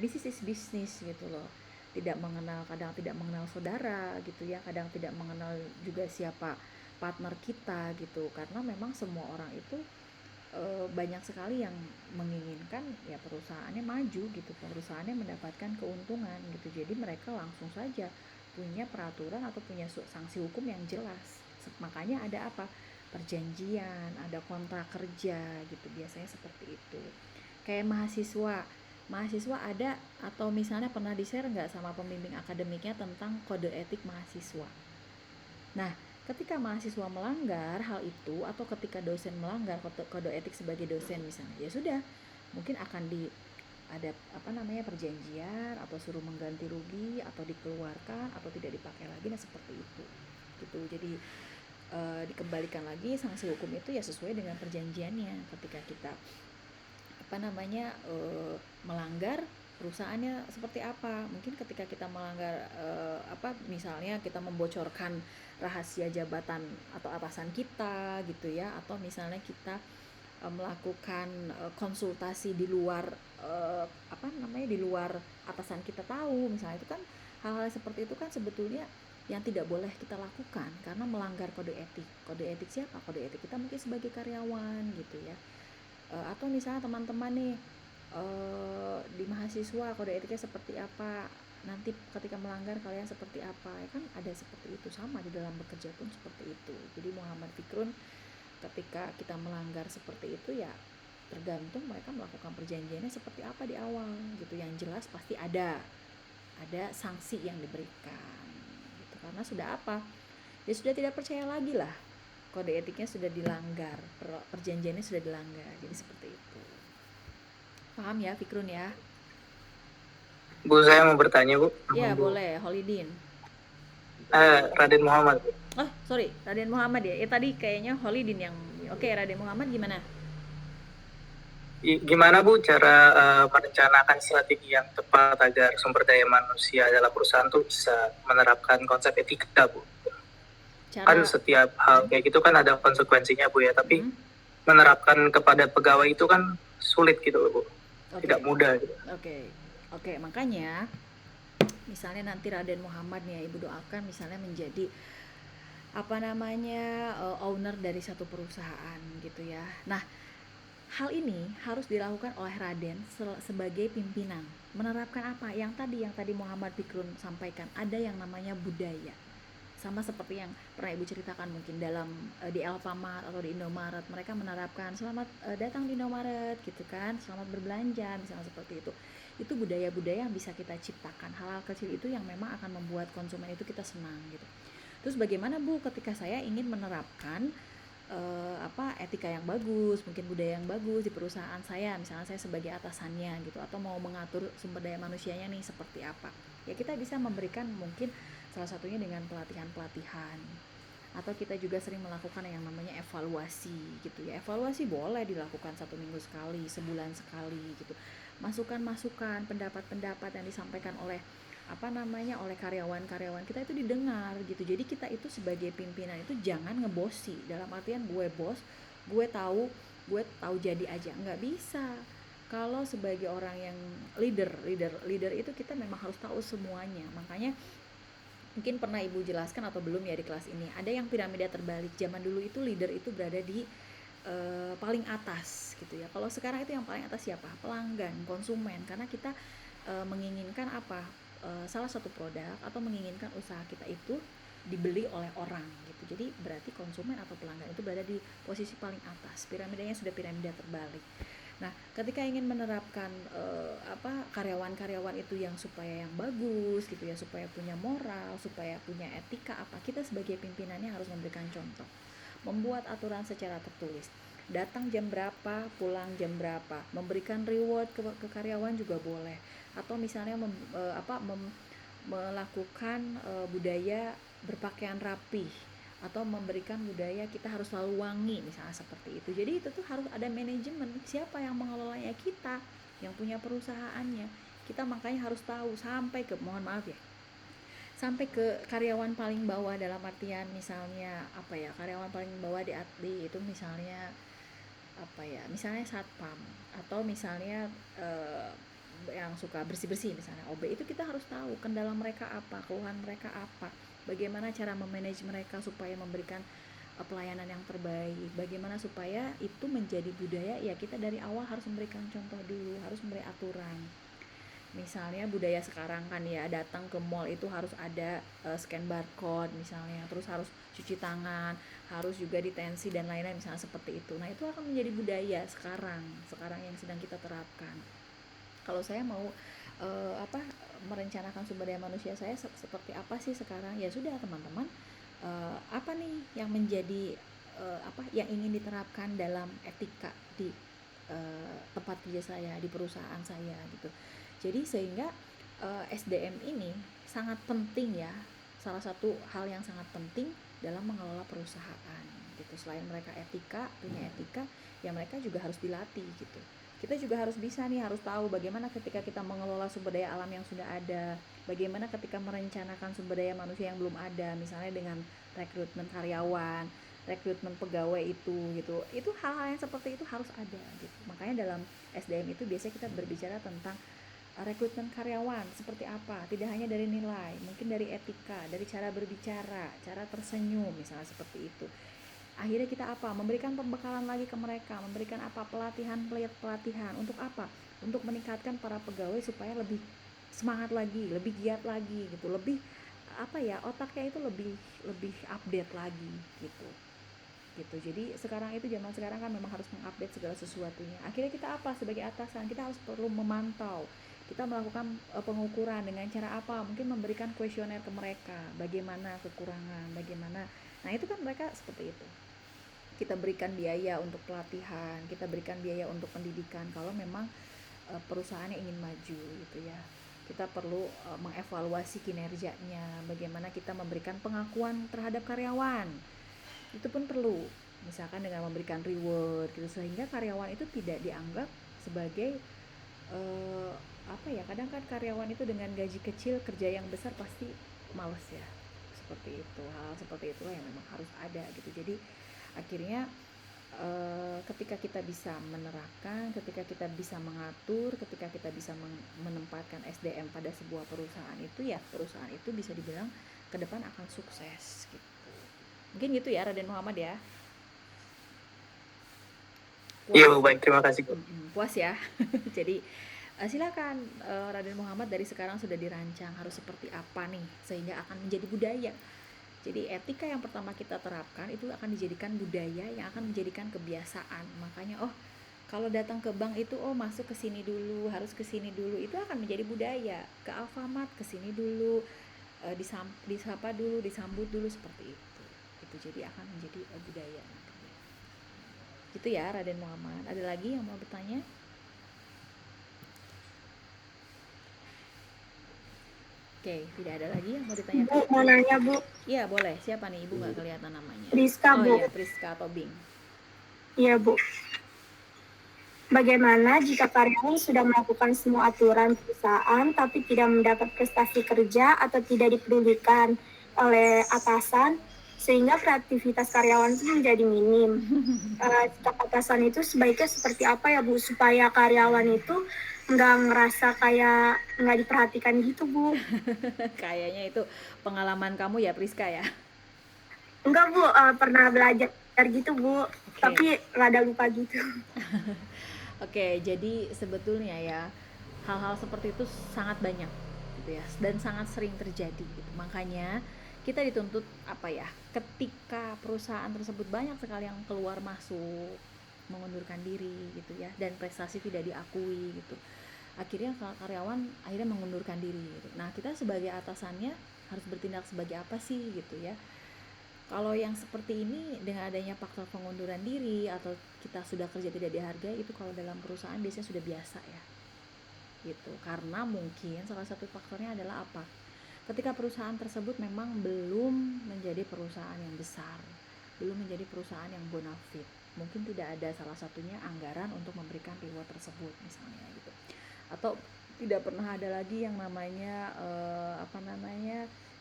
bisnis is bisnis gitu loh. Tidak mengenal, kadang tidak mengenal saudara gitu ya, kadang tidak mengenal juga siapa partner kita gitu. Karena memang semua orang itu banyak sekali yang menginginkan ya perusahaannya maju gitu, perusahaannya mendapatkan keuntungan gitu. Jadi mereka langsung saja punya peraturan atau punya sanksi hukum yang jelas. Makanya ada apa? Perjanjian, ada kontrak kerja gitu, biasanya seperti itu. Kayak mahasiswa ada, atau misalnya pernah di-share nggak sama pembimbing akademiknya tentang kode etik mahasiswa. Nah, ketika mahasiswa melanggar hal itu, atau ketika dosen melanggar kode etik sebagai dosen misalnya, ya sudah, mungkin akan ada perjanjian, atau suruh mengganti rugi, atau dikeluarkan, atau tidak dipakai lagi. Nah seperti itu gitu. Jadi dikembalikan lagi sanksi hukum itu ya sesuai dengan perjanjiannya. Ketika kita melanggar, perusahaannya seperti apa. Mungkin ketika kita melanggar misalnya kita membocorkan rahasia jabatan atau atasan kita gitu ya, atau misalnya kita melakukan konsultasi di luar di luar atasan kita tahu, misalnya, itu kan hal-hal seperti itu kan sebetulnya yang tidak boleh kita lakukan karena melanggar kode etik. Kode etik siapa? Kode etik kita mungkin sebagai karyawan gitu ya. Atau misalnya teman-teman nih di mahasiswa, kode etiknya seperti apa, nanti ketika melanggar kalian seperti apa, ya kan ada seperti itu. Sama di dalam bekerja pun seperti itu. Jadi Muhammad Fikrun, ketika kita melanggar seperti itu ya tergantung mereka melakukan perjanjiannya seperti apa di awal gitu. Yang jelas pasti ada sanksi yang diberikan gitu, karena sudah ya sudah tidak percaya lagi lah, kode etiknya sudah dilanggar, perjanjiannya sudah dilanggar. Jadi seperti itu. Paham ya Fikrun ya? Bu, saya mau bertanya, Bu. Ya boleh, Holidin. Raden Muhammad. Oh sorry, Raden Muhammad ya. Tadi kayaknya Holidin yang. Oke, Raden Muhammad gimana? Gimana Bu cara merencanakan strategi yang tepat agar sumber daya manusia dalam perusahaan tuh bisa menerapkan konsep etika, Bu? Kan setiap hal kayak gitu kan ada konsekuensinya, Bu ya, tapi menerapkan kepada pegawai itu kan sulit gitu, Bu. Tidak mudah gitu. Oke, makanya misalnya nanti Raden Muhammad nih ya, Ibu doakan misalnya menjadi owner dari satu perusahaan gitu ya. Nah, hal ini harus dilakukan oleh Raden sebagai pimpinan. Menerapkan apa? Yang tadi Muhammad Fikrun sampaikan, ada yang namanya budaya. Sama seperti yang pernah Ibu ceritakan mungkin dalam di Alfamart atau di Indomaret, mereka menerapkan selamat datang di Indomaret gitu kan, selamat berbelanja misalnya seperti itu. Itu budaya-budaya yang bisa kita ciptakan, hal-hal kecil itu yang memang akan membuat konsumen itu kita senang gitu. Terus bagaimana Bu ketika saya ingin menerapkan etika yang bagus, mungkin budaya yang bagus di perusahaan saya, misalnya saya sebagai atasannya gitu, atau mau mengatur sumber daya manusianya nih seperti apa. Ya kita bisa memberikan mungkin salah satunya dengan pelatihan-pelatihan, atau kita juga sering melakukan yang namanya evaluasi gitu ya. Evaluasi boleh dilakukan 1 minggu sekali, sebulan sekali gitu. Masukan-masukan, pendapat-pendapat yang disampaikan oleh oleh karyawan-karyawan kita itu didengar gitu. Jadi kita itu sebagai pimpinan itu jangan ngebosi, dalam artian gue bos, gue tahu jadi aja, nggak bisa. Kalau sebagai orang yang leader itu kita memang harus tahu semuanya. Makanya mungkin pernah Ibu jelaskan atau belum ya di kelas ini, ada yang piramida terbalik. Zaman dulu itu leader itu berada di paling atas gitu ya. Kalau sekarang itu yang paling atas siapa? Pelanggan, konsumen. Karena kita menginginkan salah satu produk atau menginginkan usaha kita itu dibeli oleh orang gitu. Jadi berarti konsumen atau pelanggan itu berada di posisi paling atas. Piramidanya sudah piramida terbalik. Nah, ketika ingin menerapkan karyawan-karyawan itu yang supaya yang bagus gitu ya, supaya punya moral, supaya punya etika kita sebagai pimpinannya harus memberikan contoh. Membuat aturan secara tertulis. Datang jam berapa, pulang jam berapa. Memberikan reward ke karyawan juga boleh. Atau misalnya melakukan budaya berpakaian rapih, atau memberikan budaya kita harus selalu wangi misalnya seperti itu. Jadi itu tuh harus ada manajemen, siapa yang mengelolanya, kita yang punya perusahaannya. Kita makanya harus tahu sampai ke, mohon maaf ya, sampai ke karyawan paling bawah, dalam artian misalnya apa ya, karyawan paling bawah di itu misalnya apa ya, misalnya satpam atau misalnya yang suka bersih-bersih misalnya OB, itu kita harus tahu kendala mereka apa, keluhan mereka apa, bagaimana cara memanage mereka supaya memberikan pelayanan yang terbaik, bagaimana supaya itu menjadi budaya. Ya kita dari awal harus memberikan contoh dulu, harus memberi aturan. Misalnya budaya sekarang kan ya, datang ke mall itu harus ada scan barcode misalnya, terus harus cuci tangan, harus juga detensi dan lain-lain misalnya seperti itu. Nah itu akan menjadi budaya sekarang yang sedang kita terapkan. Kalau saya mau merencanakan sumber daya manusia saya seperti apa sih sekarang, ya sudah teman-teman, apa nih yang menjadi yang ingin diterapkan dalam etika di tempat kerja saya, di perusahaan saya gitu. Jadi sehingga SDM ini sangat penting ya, salah satu hal yang sangat penting dalam mengelola perusahaan gitu. Selain mereka punya etika, ya mereka juga harus dilatih gitu. Kita juga harus bisa nih, harus tahu bagaimana ketika kita mengelola sumber daya alam yang sudah ada, bagaimana ketika merencanakan sumber daya manusia yang belum ada, misalnya dengan rekrutmen karyawan, rekrutmen pegawai itu gitu. Itu hal-hal yang seperti itu harus ada gitu. Makanya dalam SDM itu biasanya kita berbicara tentang rekrutmen karyawan seperti apa, tidak hanya dari nilai, mungkin dari etika, dari cara berbicara, cara tersenyum misalnya seperti itu. Akhirnya kita memberikan pembekalan lagi ke mereka, memberikan pelatihan untuk apa, untuk meningkatkan para pegawai supaya lebih semangat lagi, lebih giat lagi gitu, lebih otaknya itu lebih update lagi gitu. Jadi zaman sekarang kan memang harus mengupdate segala sesuatunya. Akhirnya kita sebagai atasan, kita harus perlu memantau, kita melakukan pengukuran dengan cara apa, mungkin memberikan kuesioner ke mereka, bagaimana kekurangan, bagaimana. Nah itu kan mereka seperti itu. Kita berikan biaya untuk pelatihan, kita berikan biaya untuk pendidikan kalau memang perusahaannya ingin maju gitu ya. Kita perlu mengevaluasi kinerjanya, bagaimana kita memberikan pengakuan terhadap karyawan. Itu pun perlu, misalkan dengan memberikan reward gitu, sehingga karyawan itu tidak dianggap sebagai kadang kan karyawan itu dengan gaji kecil kerja yang besar pasti males ya, seperti itu. Hal seperti itulah yang memang harus ada gitu. Jadi akhirnya ketika kita bisa menerapkan, ketika kita bisa mengatur, ketika kita bisa menempatkan SDM pada sebuah perusahaan itu, ya perusahaan itu bisa dibilang ke depan akan sukses gitu. Mungkin gitu ya Raden Muhammad ya. Iya baik, terima kasih. Puas ya. Jadi silakan Raden Muhammad, dari sekarang sudah dirancang harus seperti apa nih sehingga akan menjadi budaya. Jadi etika yang pertama kita terapkan itu akan dijadikan budaya yang akan menjadikan kebiasaan. Makanya kalau datang ke bank itu masuk ke sini dulu, harus ke sini dulu, itu akan menjadi budaya. Ke Alfamart ke sini dulu, disapa dulu, disambut dulu, seperti itu. Itu jadi akan menjadi budaya. Gitu ya Raden Muhammad. Ada lagi yang mau bertanya? Oke, tidak ada lagi yang mau ditanyakan. Bu, mau nanya Bu. Iya boleh, siapa nih? Ibu nggak kelihatan namanya. Priska Bu. Iya, Priska Tobing. Iya Bu. Bagaimana jika karyawan sudah melakukan semua aturan perusahaan tapi tidak mendapat prestasi kerja atau tidak dipedulikan oleh atasan, sehingga kreativitas karyawan itu menjadi minim. Sikap atasan itu sebaiknya seperti apa ya Bu, supaya karyawan itu nggak ngerasa kayak nggak diperhatikan gitu Bu? Kayaknya itu pengalaman kamu ya Priska ya? Enggak Bu, pernah belajar gitu Bu, tapi rada lupa gitu. Oke, jadi sebetulnya ya hal-hal seperti itu sangat banyak gitu ya, dan sangat sering terjadi gitu. Makanya kita dituntut ketika perusahaan tersebut banyak sekali yang keluar masuk, mengundurkan diri gitu ya, dan prestasi tidak diakui gitu, akhirnya karyawan mengundurkan diri gitu. Nah kita sebagai atasannya harus bertindak sebagai apa sih gitu ya. Kalau yang seperti ini dengan adanya faktor pengunduran diri atau kita sudah kerja tidak dihargai, itu kalau dalam perusahaan biasanya sudah biasa ya gitu. Karena mungkin salah satu faktornya adalah ketika perusahaan tersebut memang belum menjadi perusahaan yang besar, belum menjadi perusahaan yang bonafit, mungkin tidak ada salah satunya anggaran untuk memberikan reward tersebut misalnya gitu, atau tidak pernah ada lagi yang namanya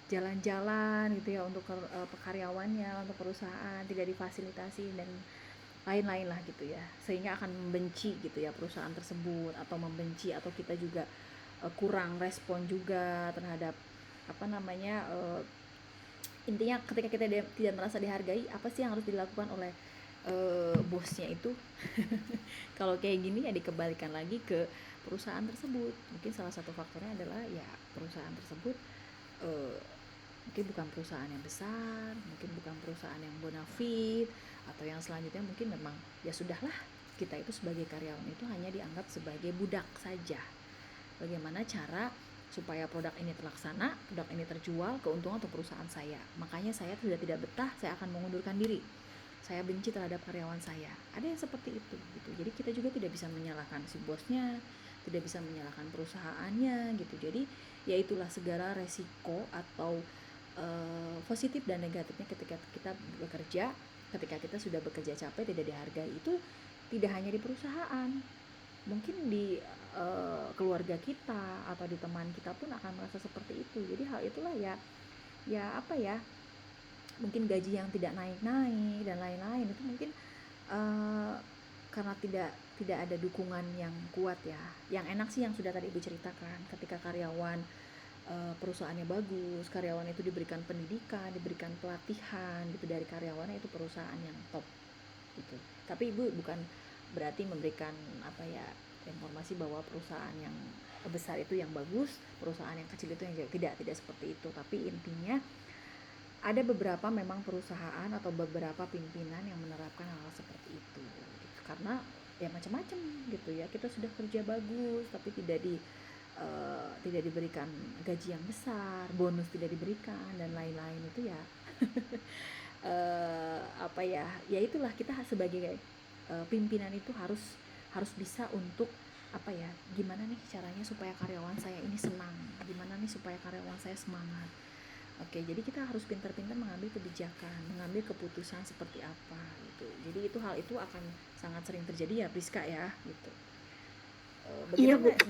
jalan-jalan gitu ya untuk karyawannya, untuk perusahaan tidak difasilitasi dan lain-lain lah gitu ya, sehingga akan membenci gitu ya perusahaan tersebut, atau membenci, atau kita juga kurang respon juga terhadap intinya ketika kita tidak merasa dihargai, apa sih yang harus dilakukan oleh bosnya itu. Kalau kayak gini ya dikembalikan lagi ke perusahaan tersebut. Mungkin salah satu faktornya adalah ya perusahaan tersebut mungkin bukan perusahaan yang besar, mungkin bukan perusahaan yang bonafit, atau yang selanjutnya mungkin memang ya sudahlah, kita itu sebagai karyawan itu hanya dianggap sebagai budak saja. Bagaimana cara supaya produk ini terlaksana, produk ini terjual, keuntungan untuk perusahaan saya. Makanya saya sudah tidak betah, saya akan mengundurkan diri. Saya benci terhadap karyawan saya. Ada yang seperti itu gitu. Jadi kita juga tidak bisa menyalahkan si bosnya, tidak bisa menyalahkan perusahaannya gitu. Jadi ya itulah segala resiko atau positif dan negatifnya ketika kita bekerja, ketika kita sudah bekerja capek tidak dihargai, itu tidak hanya di perusahaan, mungkin di keluarga kita atau di teman kita pun akan merasa seperti itu. Jadi hal itulah mungkin gaji yang tidak naik-naik dan lain-lain itu mungkin karena tidak ada dukungan yang kuat ya. Yang enak sih yang sudah tadi Ibu ceritakan, ketika karyawan perusahaannya bagus, karyawan itu diberikan pendidikan, diberikan pelatihan gitu dari karyawannya, itu perusahaan yang top gitu. Tapi Ibu bukan berarti memberikan informasi bahwa perusahaan yang besar itu yang bagus, perusahaan yang kecil itu yang tidak seperti itu. Tapi intinya ada beberapa memang perusahaan atau beberapa pimpinan yang menerapkan hal seperti itu gitu. Karena ya macam-macam gitu ya, kita sudah kerja bagus tapi tidak diberikan gaji yang besar, bonus tidak diberikan dan lain-lain, itu ya ya itulah, kita sebagai pimpinan itu harus bisa untuk gimana nih caranya supaya karyawan saya ini senang, gimana nih supaya karyawan saya semangat. Oke, jadi kita harus pintar-pintar mengambil kebijakan, mengambil keputusan seperti apa gitu. Jadi hal itu akan sangat sering terjadi ya Priska ya gitu.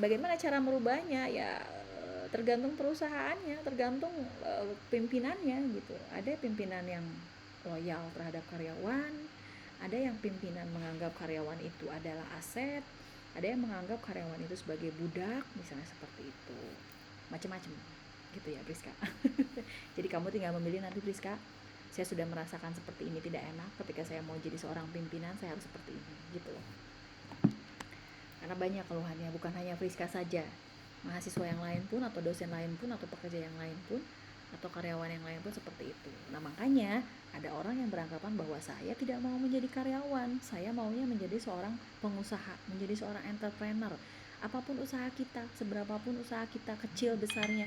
Bagaimana cara merubahnya ya tergantung perusahaannya, tergantung pimpinannya gitu. Ada pimpinan yang loyal terhadap karyawan, ada yang pimpinan menganggap karyawan itu adalah aset, ada yang menganggap karyawan itu sebagai budak, misalnya seperti itu. Macam-macam gitu ya Priska. Jadi kamu tinggal memilih nanti Priska. Saya sudah merasakan seperti ini tidak enak, ketika saya mau jadi seorang pimpinan saya harus seperti ini gitu loh. Karena banyak keluhannya, bukan hanya Priska saja, mahasiswa yang lain pun, atau dosen lain pun, atau pekerja yang lain pun, atau karyawan yang lain pun seperti itu. Nah makanya ada orang yang beranggapan bahwa saya tidak mau menjadi karyawan, saya maunya menjadi seorang pengusaha, menjadi seorang entrepreneur. Apapun usaha kita, seberapapun usaha kita, kecil besarnya,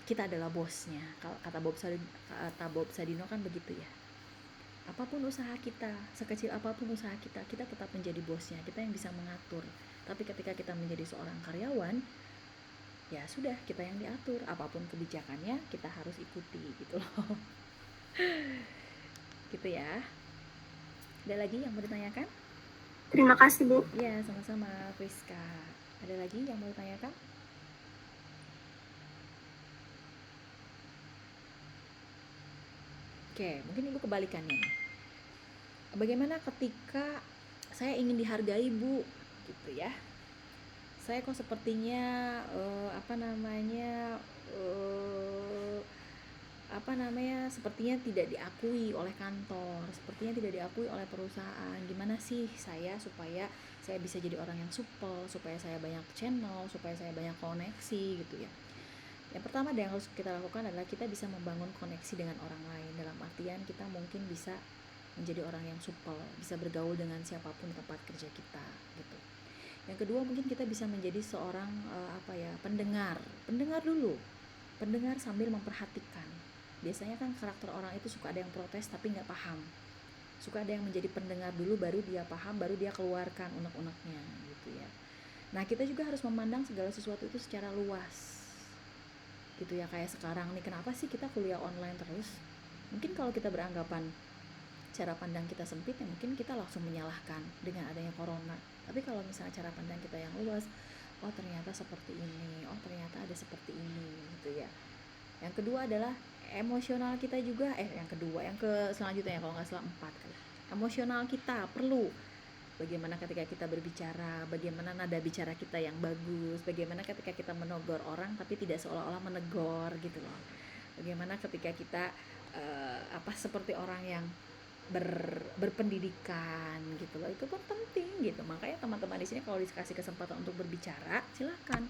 kita adalah bosnya. Kata Bob Sadino kan begitu ya. Apapun usaha kita, sekecil apapun usaha kita, kita tetap menjadi bosnya, kita yang bisa mengatur. Tapi ketika kita menjadi seorang karyawan, ya sudah, kita yang diatur. Apapun kebijakannya kita harus ikuti gitu loh. Gitu ya. Ada lagi yang mau ditanyakan? Terima kasih Bu. Ya, sama-sama Priska. Ada lagi yang mau ditanyakan? Oke, mungkin Ibu kebalikannya nih. Bagaimana ketika saya ingin dihargai Bu, gitu ya. Saya kok sepertinya sepertinya tidak diakui oleh kantor, sepertinya tidak diakui oleh perusahaan. Gimana sih saya supaya saya bisa jadi orang yang supel, supaya saya banyak channel, supaya saya banyak koneksi gitu ya. Yang pertama yang harus kita lakukan adalah kita bisa membangun koneksi dengan orang lain. Dalam artian kita mungkin bisa menjadi orang yang supel, bisa bergaul dengan siapapun di tempat kerja kita gitu. Yang kedua mungkin kita bisa menjadi seorang pendengar dulu, pendengar sambil memperhatikan. Biasanya kan karakter orang itu suka ada yang protes tapi nggak paham, suka ada yang menjadi pendengar dulu baru dia paham, baru dia keluarkan unek-uneknya gitu ya. Nah kita juga harus memandang segala sesuatu itu secara luas. gitu ya. Kayak sekarang nih, kenapa sih kita kuliah online terus? Mungkin kalau kita beranggapan cara pandang kita sempit ya mungkin kita langsung menyalahkan dengan adanya corona. Tapi kalau misalnya cara pandang kita yang luas, oh ternyata seperti ini, oh ternyata ada seperti ini gitu ya. Yang kedua adalah emosional kita juga, yang ke selanjutnya kalau nggak salah 4 kali. Emosional kita perlu, bagaimana ketika kita berbicara, bagaimana nada bicara kita yang bagus, bagaimana ketika kita menegur orang tapi tidak seolah-olah menegur gitu loh. Bagaimana ketika kita seperti orang yang berpendidikan gitu loh, itu pun penting gitu. Makanya teman-teman di sini kalau dikasih kesempatan untuk berbicara, silakan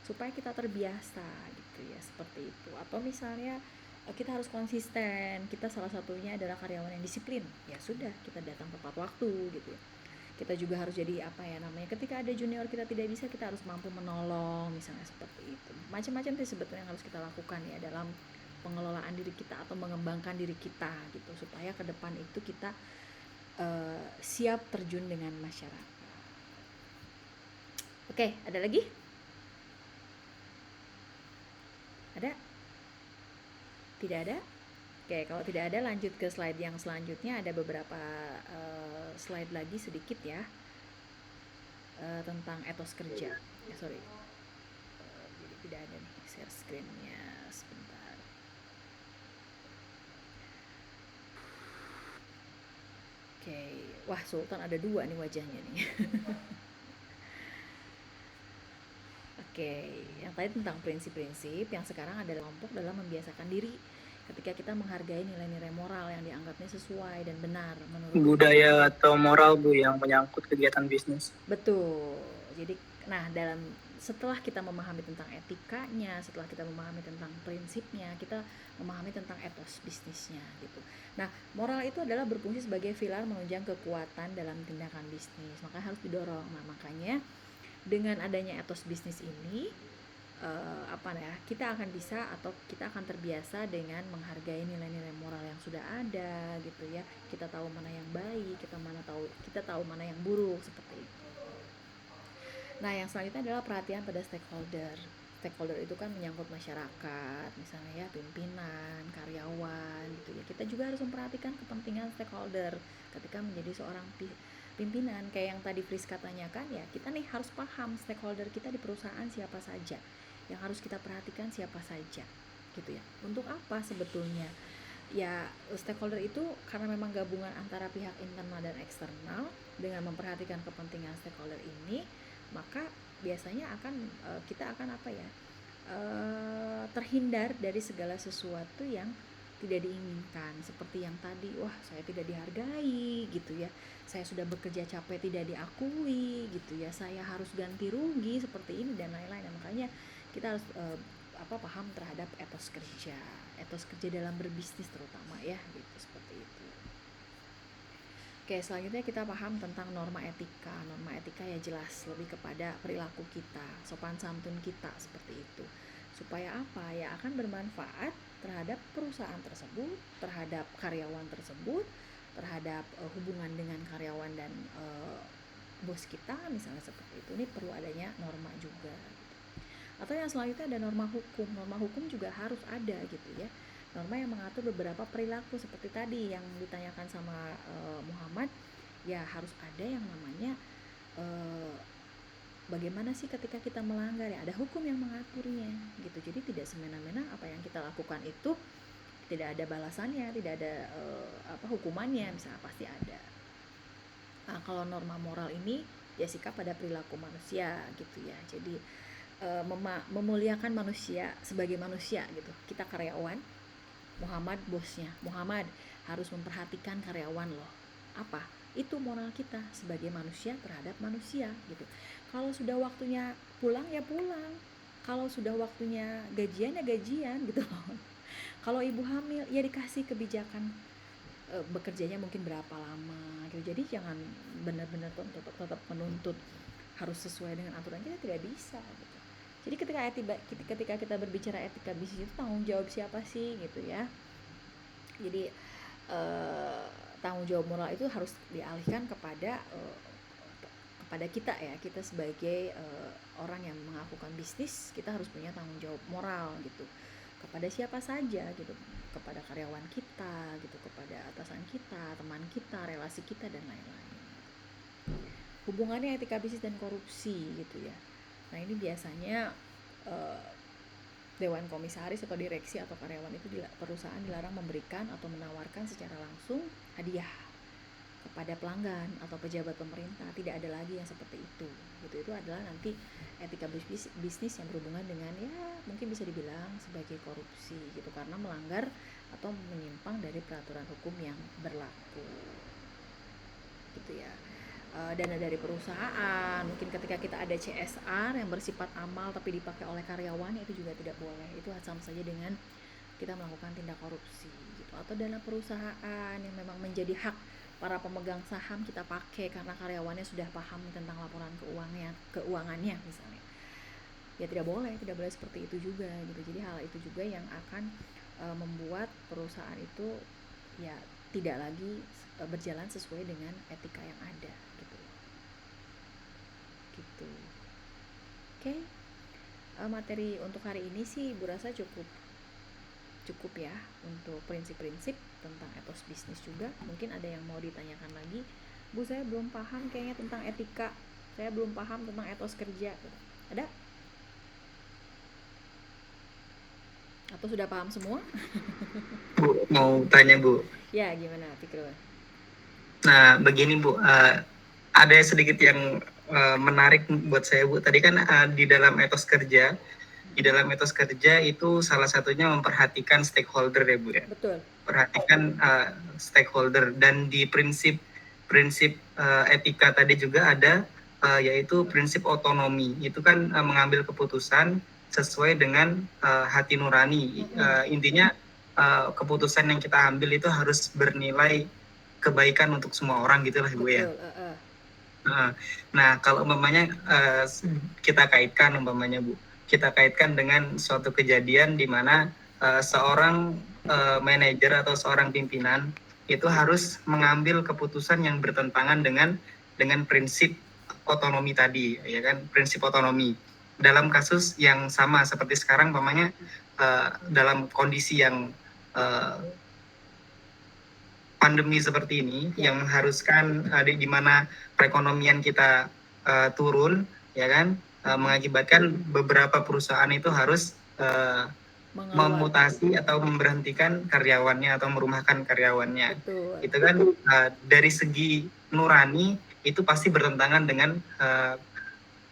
supaya kita terbiasa gitu ya, seperti itu. Atau misalnya kita harus konsisten, kita salah satunya adalah karyawan yang disiplin, ya sudah kita datang tepat waktu gitu ya. Kita juga harus jadi ketika ada junior kita tidak bisa, kita harus mampu menolong misalnya, seperti itu. Macam-macam sih sebetulnya yang harus kita lakukan ya dalam pengelolaan diri kita atau mengembangkan diri kita gitu, supaya ke depan itu kita siap terjun dengan masyarakat. Oke, ada lagi? Ada? Tidak ada? Oke, kalau tidak ada lanjut ke slide yang selanjutnya. Ada beberapa slide lagi sedikit ya, tentang etos kerja. Jadi tidak ada nih share screen-nya, sebentar. Oke, wah Sultan ada 2 nih wajahnya nih. Oke, yang tadi tentang prinsip-prinsip, yang sekarang adalah kelompok dalam membiasakan diri ketika kita menghargai nilai-nilai moral yang dianggapnya sesuai dan benar menurut Budaya atau moral Bu yang menyangkut kegiatan bisnis. Betul. Jadi setelah kita memahami tentang etikanya, setelah kita memahami tentang prinsipnya, kita memahami tentang etos bisnisnya gitu. Nah, moral itu adalah berfungsi sebagai pilar menunjang kekuatan dalam tindakan bisnis, maka harus didorong. Nah, makanya dengan adanya etos bisnis ini kita akan bisa atau kita akan terbiasa dengan menghargai nilai-nilai moral yang sudah ada gitu ya. Kita tahu mana yang baik, kita tahu mana yang buruk, seperti itu. Nah, yang selanjutnya adalah perhatian pada stakeholder. Stakeholder itu kan menyangkut masyarakat, misalnya ya pimpinan, karyawan gitu ya. Kita juga harus memperhatikan kepentingan stakeholder ketika menjadi seorang pimpinan. Kayak yang tadi Friska tanyakan ya, kita nih harus paham stakeholder kita di perusahaan siapa saja, yang harus kita perhatikan siapa saja gitu ya. Untuk apa sebetulnya? Ya, stakeholder itu karena memang gabungan antara pihak internal dan eksternal. Dengan memperhatikan kepentingan stakeholder ini, maka biasanya kita akan terhindar dari segala sesuatu yang tidak diinginkan, seperti yang tadi, wah saya tidak dihargai gitu ya, saya sudah bekerja capek tidak diakui gitu ya, saya harus ganti rugi seperti ini dan lain-lain. Nah, makanya kita harus paham terhadap etos kerja dalam berbisnis terutama ya gitu, seperti itu. Oke, selanjutnya kita paham tentang norma etika. Norma etika ya jelas lebih kepada perilaku kita, sopan santun kita, seperti itu. Supaya apa? Ya akan bermanfaat terhadap perusahaan tersebut, terhadap karyawan tersebut, terhadap hubungan dengan karyawan dan bos kita, misalnya seperti itu. Ini perlu adanya norma juga. Atau yang selanjutnya ada norma hukum. Norma hukum juga harus ada gitu ya. Norma yang mengatur beberapa perilaku seperti tadi yang ditanyakan sama Muhammad, ya harus ada yang namanya bagaimana sih ketika kita melanggar, ya ada hukum yang mengaturnya gitu. Jadi tidak semena-mena apa yang kita lakukan itu tidak ada balasannya, tidak ada hukumannya, misalnya pasti ada. Nah, kalau norma moral ini ya sikap pada perilaku manusia gitu ya. Jadi memuliakan manusia sebagai manusia gitu. Kita karyawan, Muhammad bosnya, Muhammad harus memperhatikan karyawan loh. Apa? Itu moral kita sebagai manusia terhadap manusia gitu. Kalau sudah waktunya pulang ya pulang, kalau sudah waktunya gajian ya gajian gitu loh. Kalau ibu hamil ya dikasih kebijakan bekerjanya mungkin berapa lama gitu. Jadi jangan benar-benar tetap menuntut harus sesuai dengan aturan, kita tidak bisa gitu. Jadi ketika kita berbicara etika bisnis itu tanggung jawab siapa sih gitu ya. Jadi tanggung jawab moral itu harus dialihkan kepada kepada kita ya, kita sebagai orang yang melakukan bisnis, kita harus punya tanggung jawab moral gitu kepada siapa saja gitu, kepada karyawan kita gitu, kepada atasan kita, teman kita, relasi kita dan lain-lain. Hubungannya etika bisnis dan korupsi gitu ya. Nah ini biasanya dewan komisaris atau direksi atau karyawan itu perusahaan dilarang memberikan atau menawarkan secara langsung hadiah kepada pelanggan atau pejabat pemerintah. Tidak ada lagi yang seperti itu gitu. Itu adalah nanti etika bisnis yang berhubungan dengan ya mungkin bisa dibilang sebagai korupsi gitu, karena melanggar atau menyimpang dari peraturan hukum yang berlaku gitu ya. Dana dari perusahaan, mungkin ketika kita ada CSR yang bersifat amal tapi dipakai oleh karyawan, itu juga tidak boleh. Itu sama saja dengan kita melakukan tindak korupsi gitu. Atau dana perusahaan yang memang menjadi hak para pemegang saham kita pakai karena karyawannya sudah paham tentang laporan keuangannya misalnya, ya tidak boleh seperti itu juga gitu. Jadi hal itu juga yang akan membuat perusahaan itu ya tidak lagi berjalan sesuai dengan etika yang ada gitu. Oke. Materi untuk hari ini sih Bu rasa cukup ya untuk prinsip-prinsip tentang etos bisnis juga. Mungkin ada yang mau ditanyakan lagi, Bu saya belum paham kayaknya tentang etika, saya belum paham tentang etos kerja, ada? Atau sudah paham semua? Bu, mau tanya Bu. Ya gimana Fikron? Nah begini Bu, ada sedikit yang menarik buat saya Bu. Tadi kan di dalam etos kerja itu salah satunya memperhatikan stakeholder ya Bu ya. Betul. Perhatikan stakeholder, dan di prinsip etika tadi juga ada yaitu prinsip otonomi. Itu kan mengambil keputusan sesuai dengan hati nurani. Intinya keputusan yang kita ambil itu harus bernilai kebaikan untuk semua orang gitu lah Bu ya. Nah kalau umpamanya kita kaitkan dengan suatu kejadian di mana seorang manajer atau seorang pimpinan itu harus mengambil keputusan yang bertentangan dengan prinsip otonomi tadi, ya kan, prinsip otonomi. Dalam kasus yang sama seperti sekarang, umpamanya dalam kondisi yang pandemi seperti ini yang mengharuskan di mana perekonomian kita turun, ya kan, mengakibatkan beberapa perusahaan itu harus memutasi atau memberhentikan karyawannya atau merumahkan karyawannya. Betul. Itu kan dari segi nurani itu pasti bertentangan dengan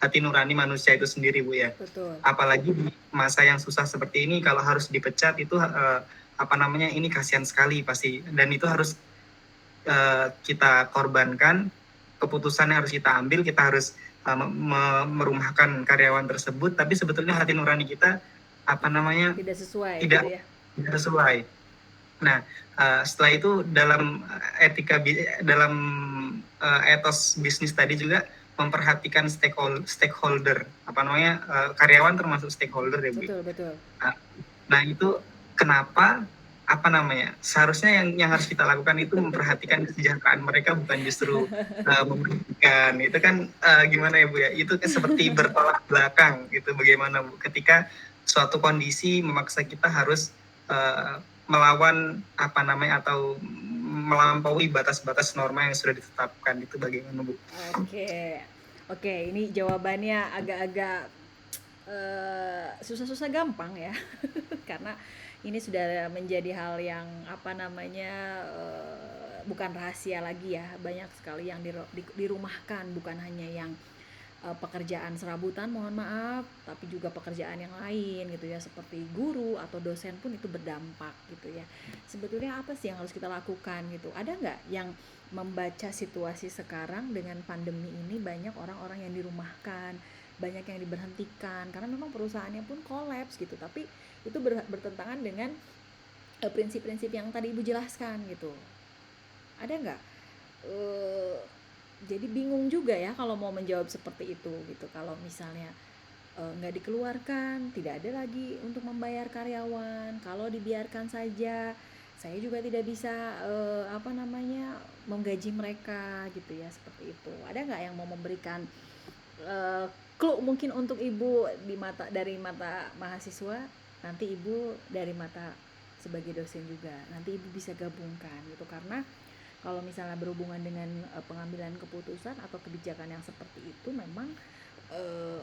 hati nurani manusia itu sendiri Bu ya. Betul. Apalagi di masa yang susah seperti ini, kalau harus dipecat itu ini kasihan sekali pasti, dan itu harus kita korbankan, keputusannya harus kita ambil, kita harus merumahkan karyawan tersebut, tapi sebetulnya hati nurani kita tidak sesuai tidak gitu ya. Tidak sesuai. Nah setelah itu dalam etos bisnis tadi juga memperhatikan stakeholder, karyawan termasuk stakeholder ya Bu. Betul. Nah itu kenapa seharusnya yang harus kita lakukan itu memperhatikan kesejahteraan mereka, bukan justru memperhatikan. Itu kan gimana ya Bu ya, itu seperti bertolak belakang gitu. Bagaimana Bu ketika suatu kondisi memaksa kita harus melawan atau melampaui batas-batas norma yang sudah ditetapkan, itu bagaimana Bu? Oke, ini jawabannya agak-agak susah-susah gampang ya. Karena ini sudah menjadi hal yang bukan rahasia lagi ya. Banyak sekali yang dirumahkan, bukan hanya yang pekerjaan serabutan, mohon maaf, tapi juga pekerjaan yang lain gitu ya, seperti guru atau dosen pun itu berdampak gitu ya. Sebetulnya apa sih yang harus kita lakukan gitu? Ada nggak yang membaca situasi sekarang dengan pandemi ini, banyak orang-orang yang dirumahkan, banyak yang diberhentikan karena memang perusahaannya pun kolaps gitu, tapi itu bertentangan dengan prinsip-prinsip yang tadi Ibu jelaskan gitu. Ada nggak? Jadi bingung juga ya kalau mau menjawab seperti itu gitu. Kalau misalnya nggak dikeluarkan, tidak ada lagi untuk membayar karyawan. Kalau dibiarkan saja, saya juga tidak bisa menggaji mereka gitu ya, seperti itu. Ada nggak yang mau memberikan clue mungkin untuk ibu dari mata mahasiswa, nanti ibu dari mata sebagai dosen juga, nanti ibu bisa gabungkan gitu. Karena kalau misalnya berhubungan dengan pengambilan keputusan atau kebijakan yang seperti itu, memang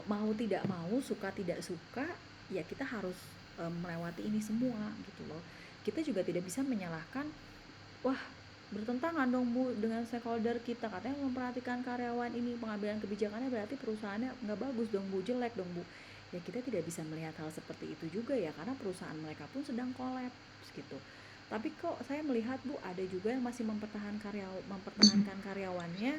mau tidak mau, suka tidak suka, ya kita harus melewati ini semua gitu loh. Kita juga tidak bisa menyalahkan, wah bertentangan dong Bu dengan stakeholder kita, katanya memperhatikan karyawan, ini pengambilan kebijakannya berarti perusahaannya nggak bagus dong Bu, jelek dong Bu. Ya kita tidak bisa melihat hal seperti itu juga ya, karena perusahaan mereka pun sedang kolaps gitu. Tapi kok saya melihat Bu, ada juga yang masih mempertahankan karyawannya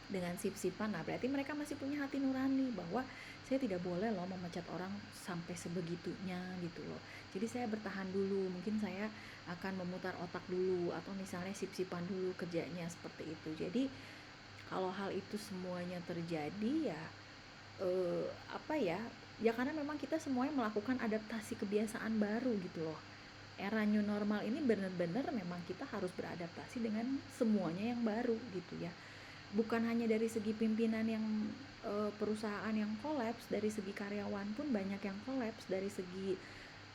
dengan sip-sipan. Nah berarti mereka masih punya hati nurani bahwa saya tidak boleh loh memecat orang sampai sebegitunya gitu loh. Jadi saya bertahan dulu, mungkin saya akan memutar otak dulu, atau misalnya sip-sipan dulu kerjanya, seperti itu. Jadi kalau hal itu semuanya terjadi ya ya karena memang kita semuanya melakukan adaptasi kebiasaan baru gitu loh. Era new normal ini benar-benar memang kita harus beradaptasi dengan semuanya yang baru gitu ya. Bukan hanya dari segi pimpinan yang perusahaan yang kolaps, dari segi karyawan pun banyak yang kolaps, dari segi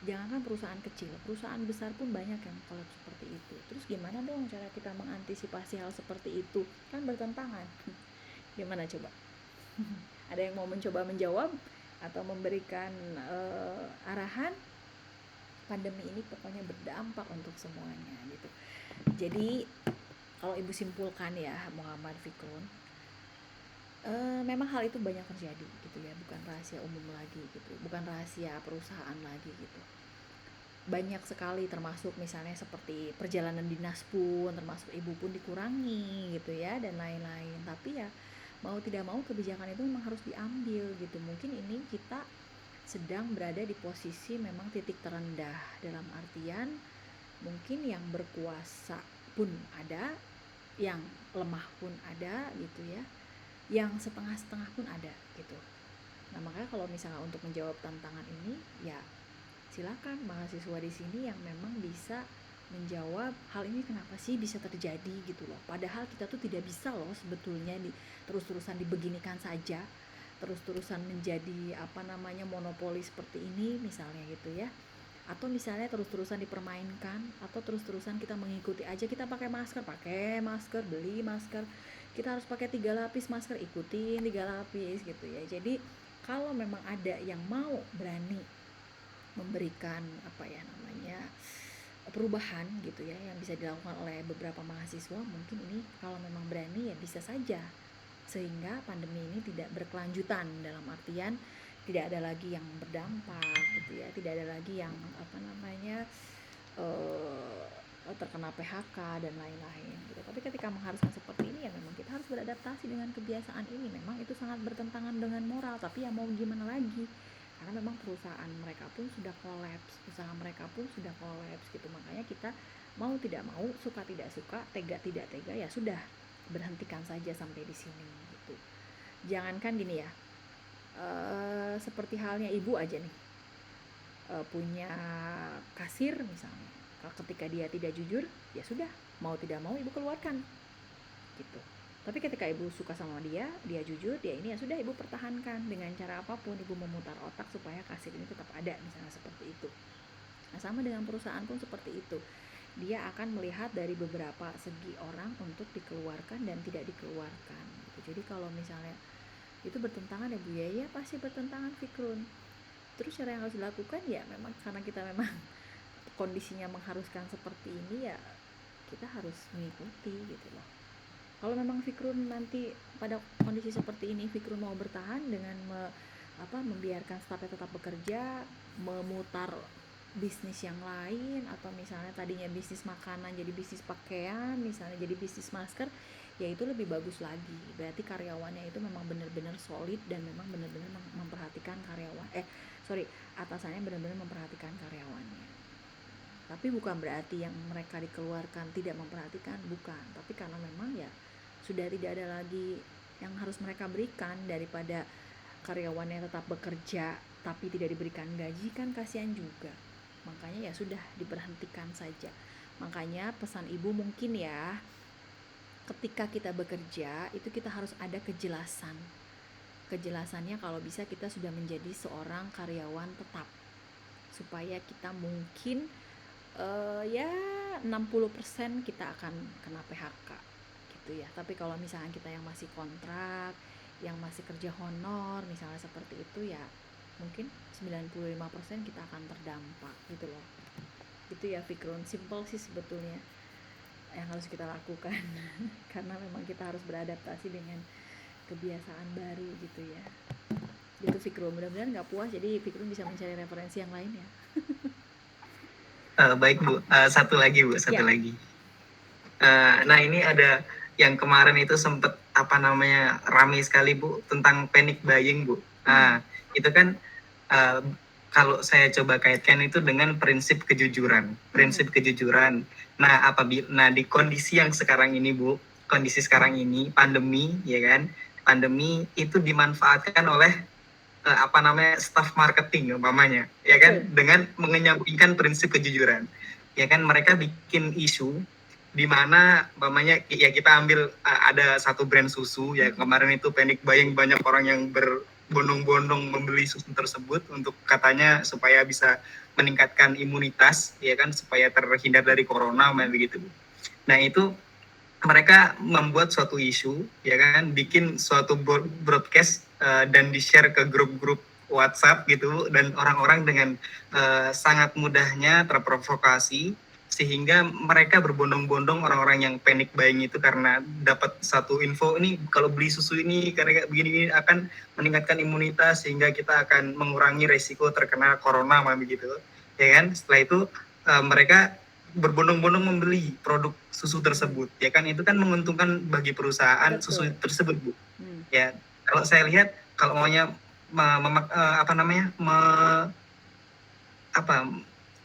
jangankan perusahaan kecil, perusahaan besar pun banyak yang kolaps seperti itu. Terus gimana dong cara kita mengantisipasi hal seperti itu? Kan bertentangan. Gimana coba? Ada yang mau mencoba menjawab atau memberikan arahan? Pandemi ini pokoknya berdampak untuk semuanya gitu. Jadi kalau ibu simpulkan ya Muhammad Fikrun, memang hal itu banyak terjadi gitu ya, bukan rahasia umum lagi gitu, bukan rahasia perusahaan lagi gitu. Banyak sekali, termasuk misalnya seperti perjalanan dinas pun, termasuk ibu pun dikurangi gitu ya, dan lain-lain. Tapi ya mau tidak mau kebijakan itu memang harus diambil gitu. Mungkin ini kita sedang berada di posisi memang titik terendah, dalam artian mungkin yang berkuasa pun ada, yang lemah pun ada gitu ya, yang setengah-setengah pun ada gitu. Nah makanya kalau misalnya untuk menjawab tantangan ini ya silakan mahasiswa di sini yang memang bisa menjawab hal ini kenapa sih bisa terjadi gitu loh. Padahal kita tuh tidak bisa loh sebetulnya terus-terusan dibeginikan saja, terus-terusan menjadi monopoli seperti ini misalnya gitu ya. Atau misalnya terus-terusan dipermainkan, atau terus-terusan kita mengikuti aja, kita pakai masker, beli masker, kita harus pakai 3 lapis masker, ikutin 3 lapis gitu ya. Jadi kalau memang ada yang mau berani memberikan perubahan gitu ya, yang bisa dilakukan oleh beberapa mahasiswa, mungkin ini kalau memang berani ya bisa saja, sehingga pandemi ini tidak berkelanjutan, dalam artian tidak ada lagi yang berdampak gitu ya, tidak ada lagi yang terkena PHK dan lain-lain gitu. Tapi ketika mengharuskan seperti ini ya memang kita harus beradaptasi dengan kebiasaan ini. Memang itu sangat bertentangan dengan moral, tapi ya mau gimana lagi, karena memang perusahaan mereka pun sudah kolaps, usaha mereka pun sudah kolaps gitu. Makanya kita mau tidak mau, suka tidak suka, tega tidak tega, ya sudah, berhentikan saja sampai di sini gitu. Jangankan gini ya, seperti halnya ibu aja nih, punya kasir misalnya, ketika dia tidak jujur ya sudah, mau tidak mau ibu keluarkan gitu. Tapi ketika ibu suka sama dia jujur, dia ini ya sudah, ibu pertahankan dengan cara apapun, ibu memutar otak supaya kasir ini tetap ada misalnya, seperti itu. Nah sama dengan perusahaan pun seperti itu, dia akan melihat dari beberapa segi orang untuk dikeluarkan dan tidak dikeluarkan gitu. Jadi kalau misalnya itu bertentangan ya Bu ya pasti bertentangan Fikrun. Terus cara yang harus dilakukan ya memang karena kita memang kondisinya mengharuskan seperti ini, ya kita harus mengikuti gitu loh. Kalau memang Fikrun nanti pada kondisi seperti ini Fikrun mau bertahan dengan membiarkan stafnya tetap bekerja, memutar bisnis yang lain, atau misalnya tadinya bisnis makanan jadi bisnis pakaian, misalnya jadi bisnis masker, ya itu lebih bagus lagi. Berarti karyawannya itu memang benar-benar solid dan memang benar-benar memperhatikan atasannya benar-benar memperhatikan karyawannya. Tapi bukan berarti yang mereka dikeluarkan tidak memperhatikan, bukan. Tapi karena memang ya sudah tidak ada lagi yang harus mereka berikan, daripada karyawannya tetap bekerja tapi tidak diberikan gaji, kan kasihan juga makanya ya sudah diberhentikan saja. Makanya pesan ibu mungkin ya, ketika kita bekerja itu kita harus ada kejelasan. Kejelasannya kalau bisa kita sudah menjadi seorang karyawan tetap, supaya kita mungkin ya 60% kita akan kena PHK gitu ya. Tapi kalau misalnya kita yang masih kontrak, yang masih kerja honor misalnya seperti itu, ya mungkin 95% kita akan terdampak gitu loh. Itu ya Fikrun, simple sih sebetulnya yang harus kita lakukan karena memang kita harus beradaptasi dengan kebiasaan baru gitu ya. Gitu Fikrun, mudah-mudahan nggak puas jadi Fikrun bisa mencari referensi yang lain ya. Baik Bu, satu lagi Bu, Ya. lagi. Nah ini ada yang kemarin itu sempat ramai sekali Bu tentang panic buying Bu. Itu kan kalau saya coba kaitkan itu dengan prinsip kejujuran. Nah di kondisi yang sekarang ini Bu, kondisi sekarang ini pandemi ya kan, pandemi itu dimanfaatkan oleh staff marketing umpamanya ya kan, dengan mengenyampingkan prinsip kejujuran ya kan. Mereka bikin isu di mana umpamanya ya kita ambil ada satu brand susu ya, kemarin itu panic buying, banyak orang yang berbondong-bondong membeli susu tersebut untuk katanya supaya bisa meningkatkan imunitas ya kan, supaya terhindar dari corona begitu. Nah itu mereka membuat suatu isu ya kan, bikin suatu broadcast dan di-share ke grup-grup WhatsApp gitu, dan orang-orang dengan sangat mudahnya terprovokasi sehingga mereka berbondong-bondong, orang-orang yang panic buying itu karena dapat satu info, ini kalau beli susu ini karena begini akan meningkatkan imunitas sehingga kita akan mengurangi resiko terkena corona begitu ya kan. Setelah itu mereka berbondong-bondong membeli produk susu tersebut ya kan, itu kan menguntungkan bagi perusahaan. Betul. Susu tersebut Bu. Ya kalau saya lihat kalau maunya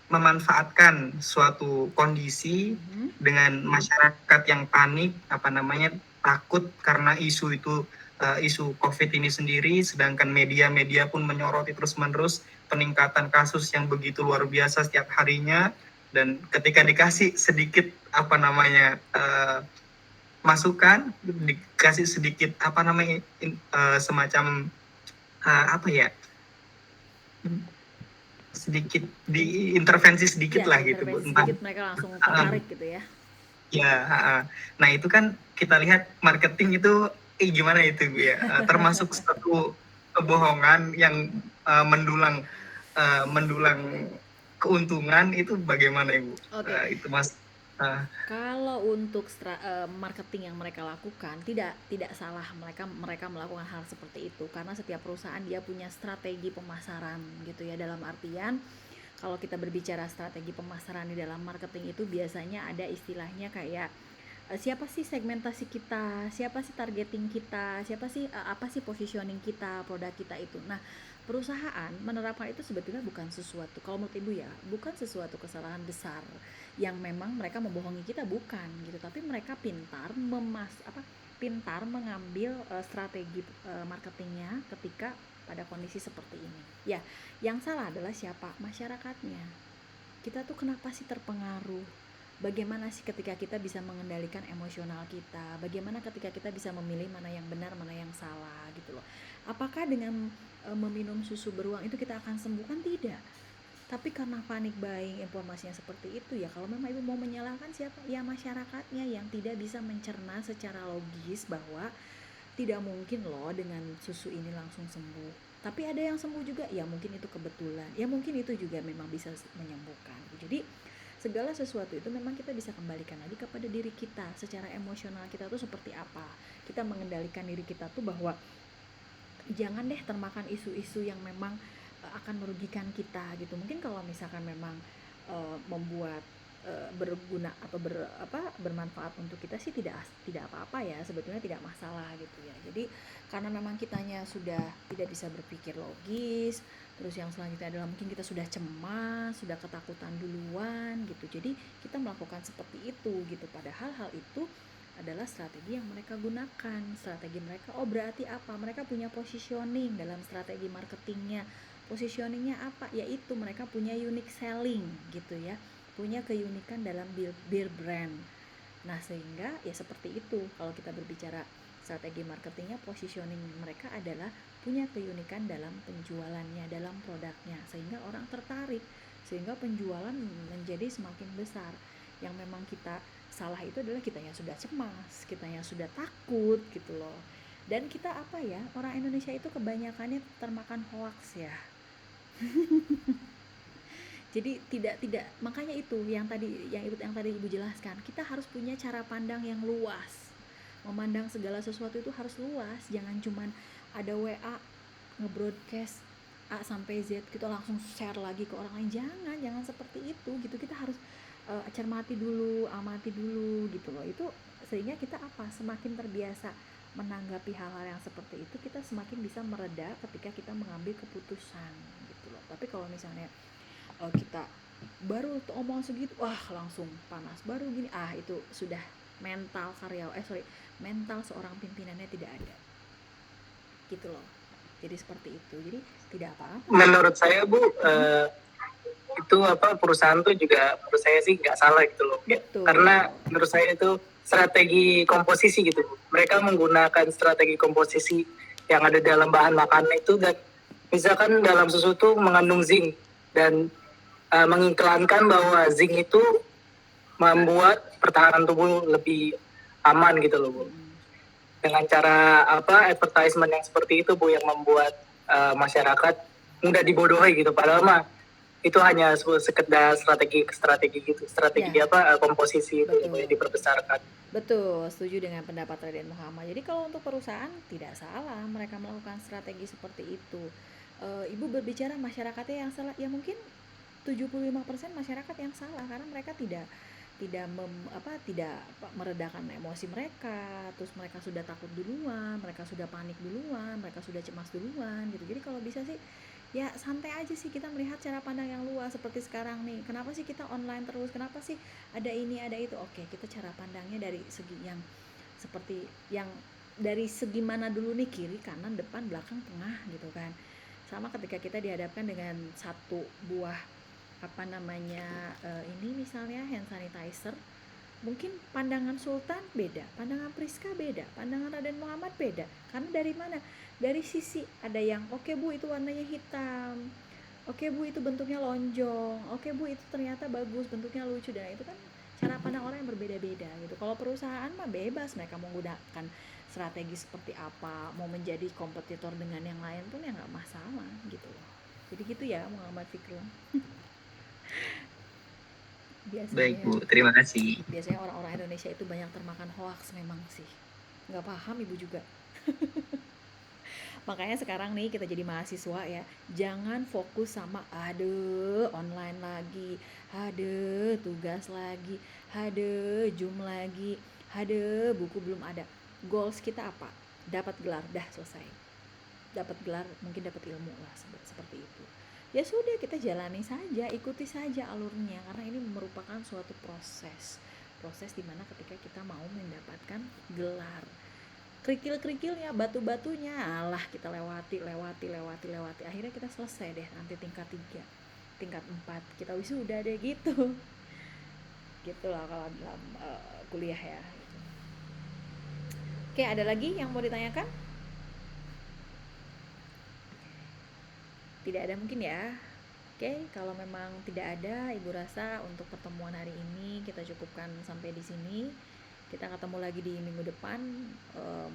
memanfaatkan suatu kondisi dengan masyarakat yang panik takut karena isu itu, isu COVID ini sendiri, sedangkan media-media pun menyoroti terus-menerus peningkatan kasus yang begitu luar biasa setiap harinya. Dan ketika dikasih sedikit masukan, dikasih sedikit semacam sedikit diintervensi sedikit ya, lah gitu Bu, sedikit mereka langsung tertarik gitu ya. Ya, nah itu kan kita lihat marketing itu gimana itu Bu ya, termasuk satu kebohongan yang mendulang keuntungan. Itu bagaimana Ibu? Oke. Itu Mas. Kalau untuk marketing yang mereka lakukan tidak salah mereka melakukan hal seperti itu, karena setiap perusahaan dia punya strategi pemasaran gitu ya. Dalam artian kalau kita berbicara strategi pemasaran di dalam marketing itu biasanya ada istilahnya kayak siapa sih segmentasi kita, siapa sih targeting kita, siapa sih apa sih positioning kita, produk kita itu. Nah, perusahaan menerapkan itu sebetulnya bukan sesuatu, kalau menurut Ibu ya, bukan sesuatu kesalahan besar yang memang mereka membohongi kita, bukan gitu, tapi mereka pintar mengambil strategi marketingnya ketika pada kondisi seperti ini. Ya, yang salah adalah siapa? Masyarakatnya. Kita tuh kenapa sih terpengaruh? Bagaimana sih ketika kita bisa mengendalikan emosional kita? Bagaimana ketika kita bisa memilih mana yang benar, mana yang salah gitu loh. Apakah dengan meminum susu beruang itu kita akan sembuh? Kan tidak. Tapi karena panik buying informasinya seperti itu ya, kalau memang Ibu mau menyalahkan siapa? Ya masyarakatnya yang tidak bisa mencerna secara logis bahwa tidak mungkin loh dengan susu ini langsung sembuh. Tapi ada yang sembuh juga, ya mungkin itu kebetulan. Ya mungkin itu juga memang bisa menyembuhkan. Jadi segala sesuatu itu memang kita bisa kembalikan lagi kepada diri kita, secara emosional kita tuh seperti apa. Kita mengendalikan diri kita tuh bahwa jangan deh termakan isu-isu yang memang akan merugikan kita gitu. Mungkin kalau misalkan memang membuat berguna atau bermanfaat untuk kita sih tidak apa-apa ya, sebetulnya tidak masalah gitu ya. Jadi karena memang kitanya sudah tidak bisa berpikir logis, terus yang selanjutnya adalah mungkin kita sudah cemas, sudah ketakutan duluan gitu, jadi kita melakukan seperti itu gitu. Padahal hal itu adalah strategi yang mereka gunakan, strategi mereka. Oh berarti apa? Mereka punya positioning dalam strategi marketingnya. Positioningnya apa? Yaitu mereka punya unique selling gitu ya, punya keunikan dalam beer brand. Nah sehingga ya seperti itu, kalau kita berbicara strategi marketingnya, positioning mereka adalah punya keunikan dalam penjualannya, dalam produknya, sehingga orang tertarik, sehingga penjualan menjadi semakin besar. Yang memang kita salah itu adalah kita yang sudah cemas, kita yang sudah takut gitu loh. Dan kita apa ya, orang Indonesia itu kebanyakannya termakan hoax ya. Jadi tidak makanya itu yang tadi Ibu jelaskan, kita harus punya cara pandang yang luas. Memandang segala sesuatu itu harus luas, jangan cuman ada WA nge-broadcast A sampai Z kita langsung share lagi ke orang lain. Jangan seperti itu gitu. Kita harus cermati dulu, amati dulu gitu loh. Itu sehingga kita semakin terbiasa menanggapi hal-hal yang seperti itu, kita semakin bisa mereda ketika kita mengambil keputusan gitu loh. Tapi kalau misalnya kita baru omong segitu, langsung panas, baru gini, itu sudah mental mental seorang pimpinannya tidak ada gitu loh. Jadi seperti itu. Jadi tidak apa-apa. Menurut saya Bu, itu perusahaan tuh juga menurut saya sih nggak salah gitu loh. Betul. Karena menurut saya itu strategi komposisi gitu. Mereka menggunakan strategi komposisi yang ada dalam bahan makanan itu, dan misalkan dalam susu itu mengandung zinc, dan mengiklankan bahwa zinc itu membuat pertahanan tubuh lebih aman gitu loh Bu. Dengan cara advertisement yang seperti itu Bu, yang membuat masyarakat mudah dibodohi gitu. Padahal mah itu hanya sekedar strategi gitu, komposisi itu yang diperbesarkan. Betul, setuju dengan pendapat Raden Muhammad. Jadi kalau untuk perusahaan tidak salah mereka melakukan strategi seperti itu. Ibu berbicara masyarakatnya yang salah, ya mungkin 75% masyarakat yang salah karena mereka tidak meredakan emosi mereka, terus mereka sudah takut duluan, mereka sudah panik duluan, mereka sudah cemas duluan gitu. Jadi kalau bisa sih ya santai aja sih, kita melihat cara pandang yang luas. Seperti sekarang nih, kenapa sih kita online terus, kenapa sih ada ini ada itu. Oke, kita cara pandangnya dari segi yang seperti yang dari segi mana dulu nih, kiri, kanan, depan, belakang, tengah gitu kan. Sama ketika kita dihadapkan dengan satu buah ini misalnya hand sanitizer, mungkin pandangan Sultan beda, pandangan Priska beda, pandangan Raden Muhammad beda. Karena dari mana? Dari sisi ada yang oke Bu itu warnanya hitam, oke Bu itu bentuknya lonjong, oke Bu itu ternyata bagus, bentuknya lucu, dan itu kan cara pandang orang yang berbeda-beda gitu. Kalau perusahaan mah bebas, mereka mau menggunakan strategi seperti apa, mau menjadi kompetitor dengan yang lain pun ya nggak masalah gitu loh. Jadi gitu ya Muhammad Fikrun. Biasanya, baik Bu, terima kasih. Biasanya orang-orang Indonesia itu banyak termakan hoax memang sih. Nggak paham Ibu juga. Makanya sekarang nih kita jadi mahasiswa ya, jangan fokus sama online lagi, tugas lagi, Zoom lagi, buku belum ada. Goals kita apa? Dapat gelar, dah selesai. Dapat gelar, mungkin dapat ilmu lah seperti itu. Ya sudah, kita jalani saja, ikuti saja alurnya, karena ini merupakan suatu proses dimana ketika kita mau mendapatkan gelar, kerikil-kerikilnya, batu-batunya, kita lewati, akhirnya kita selesai deh, nanti tingkat 3, tingkat 4, kita wisuda deh gitu lah kalau dalam kuliah ya. Oke, ada lagi yang mau ditanyakan? Tidak ada mungkin ya. Oke, kalau memang tidak ada, Ibu rasa untuk pertemuan hari ini kita cukupkan sampai di sini. Kita ketemu lagi di minggu depan.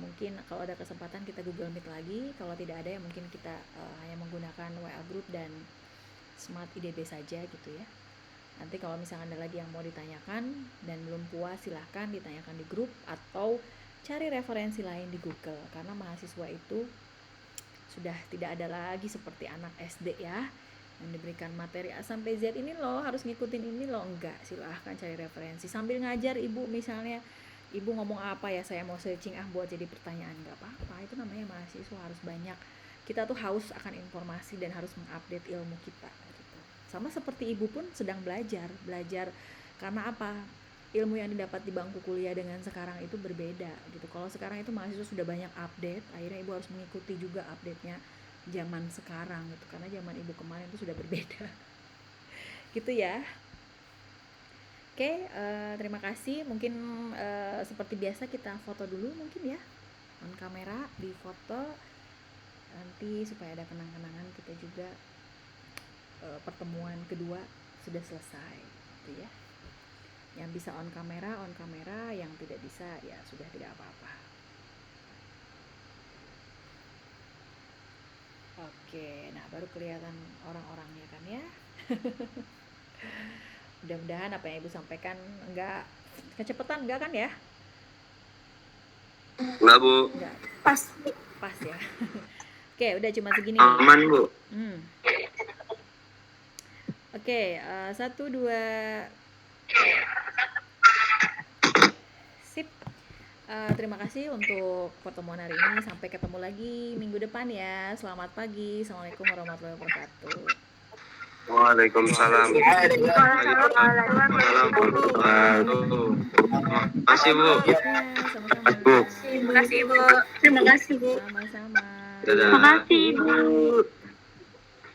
Mungkin kalau ada kesempatan kita Google Meet lagi. Kalau tidak ada ya mungkin kita hanya menggunakan WA Group dan Smart IDB saja gitu ya. Nanti kalau misalkan ada lagi yang mau ditanyakan dan belum puas, silahkan ditanyakan di grup atau cari referensi lain di Google. Karena mahasiswa itu sudah tidak ada lagi seperti anak SD ya, yang diberikan materi A sampai Z ini loh, harus ngikutin ini loh. Enggak, silahkan cari referensi sambil ngajar. Ibu misalnya, Ibu ngomong apa ya, saya mau searching buat jadi pertanyaan, enggak apa-apa. Itu namanya mahasiswa, harus banyak, kita tuh haus akan informasi dan harus mengupdate ilmu kita gitu. Sama seperti Ibu pun sedang belajar karena apa? Ilmu yang didapat di bangku kuliah dengan sekarang itu berbeda gitu. Kalau sekarang itu mahasiswa sudah banyak update, akhirnya Ibu harus mengikuti juga update-nya zaman sekarang gitu, karena zaman ibu kemarin itu sudah berbeda. Gitu ya. Oke, terima kasih. Mungkin seperti biasa kita foto dulu mungkin ya, on kamera, di foto nanti supaya ada kenang-kenangan kita juga pertemuan kedua sudah selesai gitu ya. Yang bisa on kamera, yang tidak bisa ya sudah, tidak apa-apa. Oke, nah baru kelihatan orang-orangnya kan ya. Mudah-mudahan apa yang Ibu sampaikan enggak kecepatan, enggak kan ya? Enggak, Bu. Enggak, Pas. pas ya. Oke, udah cuma segini. Aman, Bu. Oke, 1, 2. Sip. Terima kasih untuk pertemuan hari ini. Sampai ketemu lagi minggu depan ya. Selamat pagi. Assalamualaikum warahmatullahi wabarakatuh. Waalaikumsalam. Terima kasih, Bu. Ya, sama-sama. Bu. Terima kasih, Ibu. Terima kasih, Bu. Sama-sama. Dadah. Terima kasih, Ibu.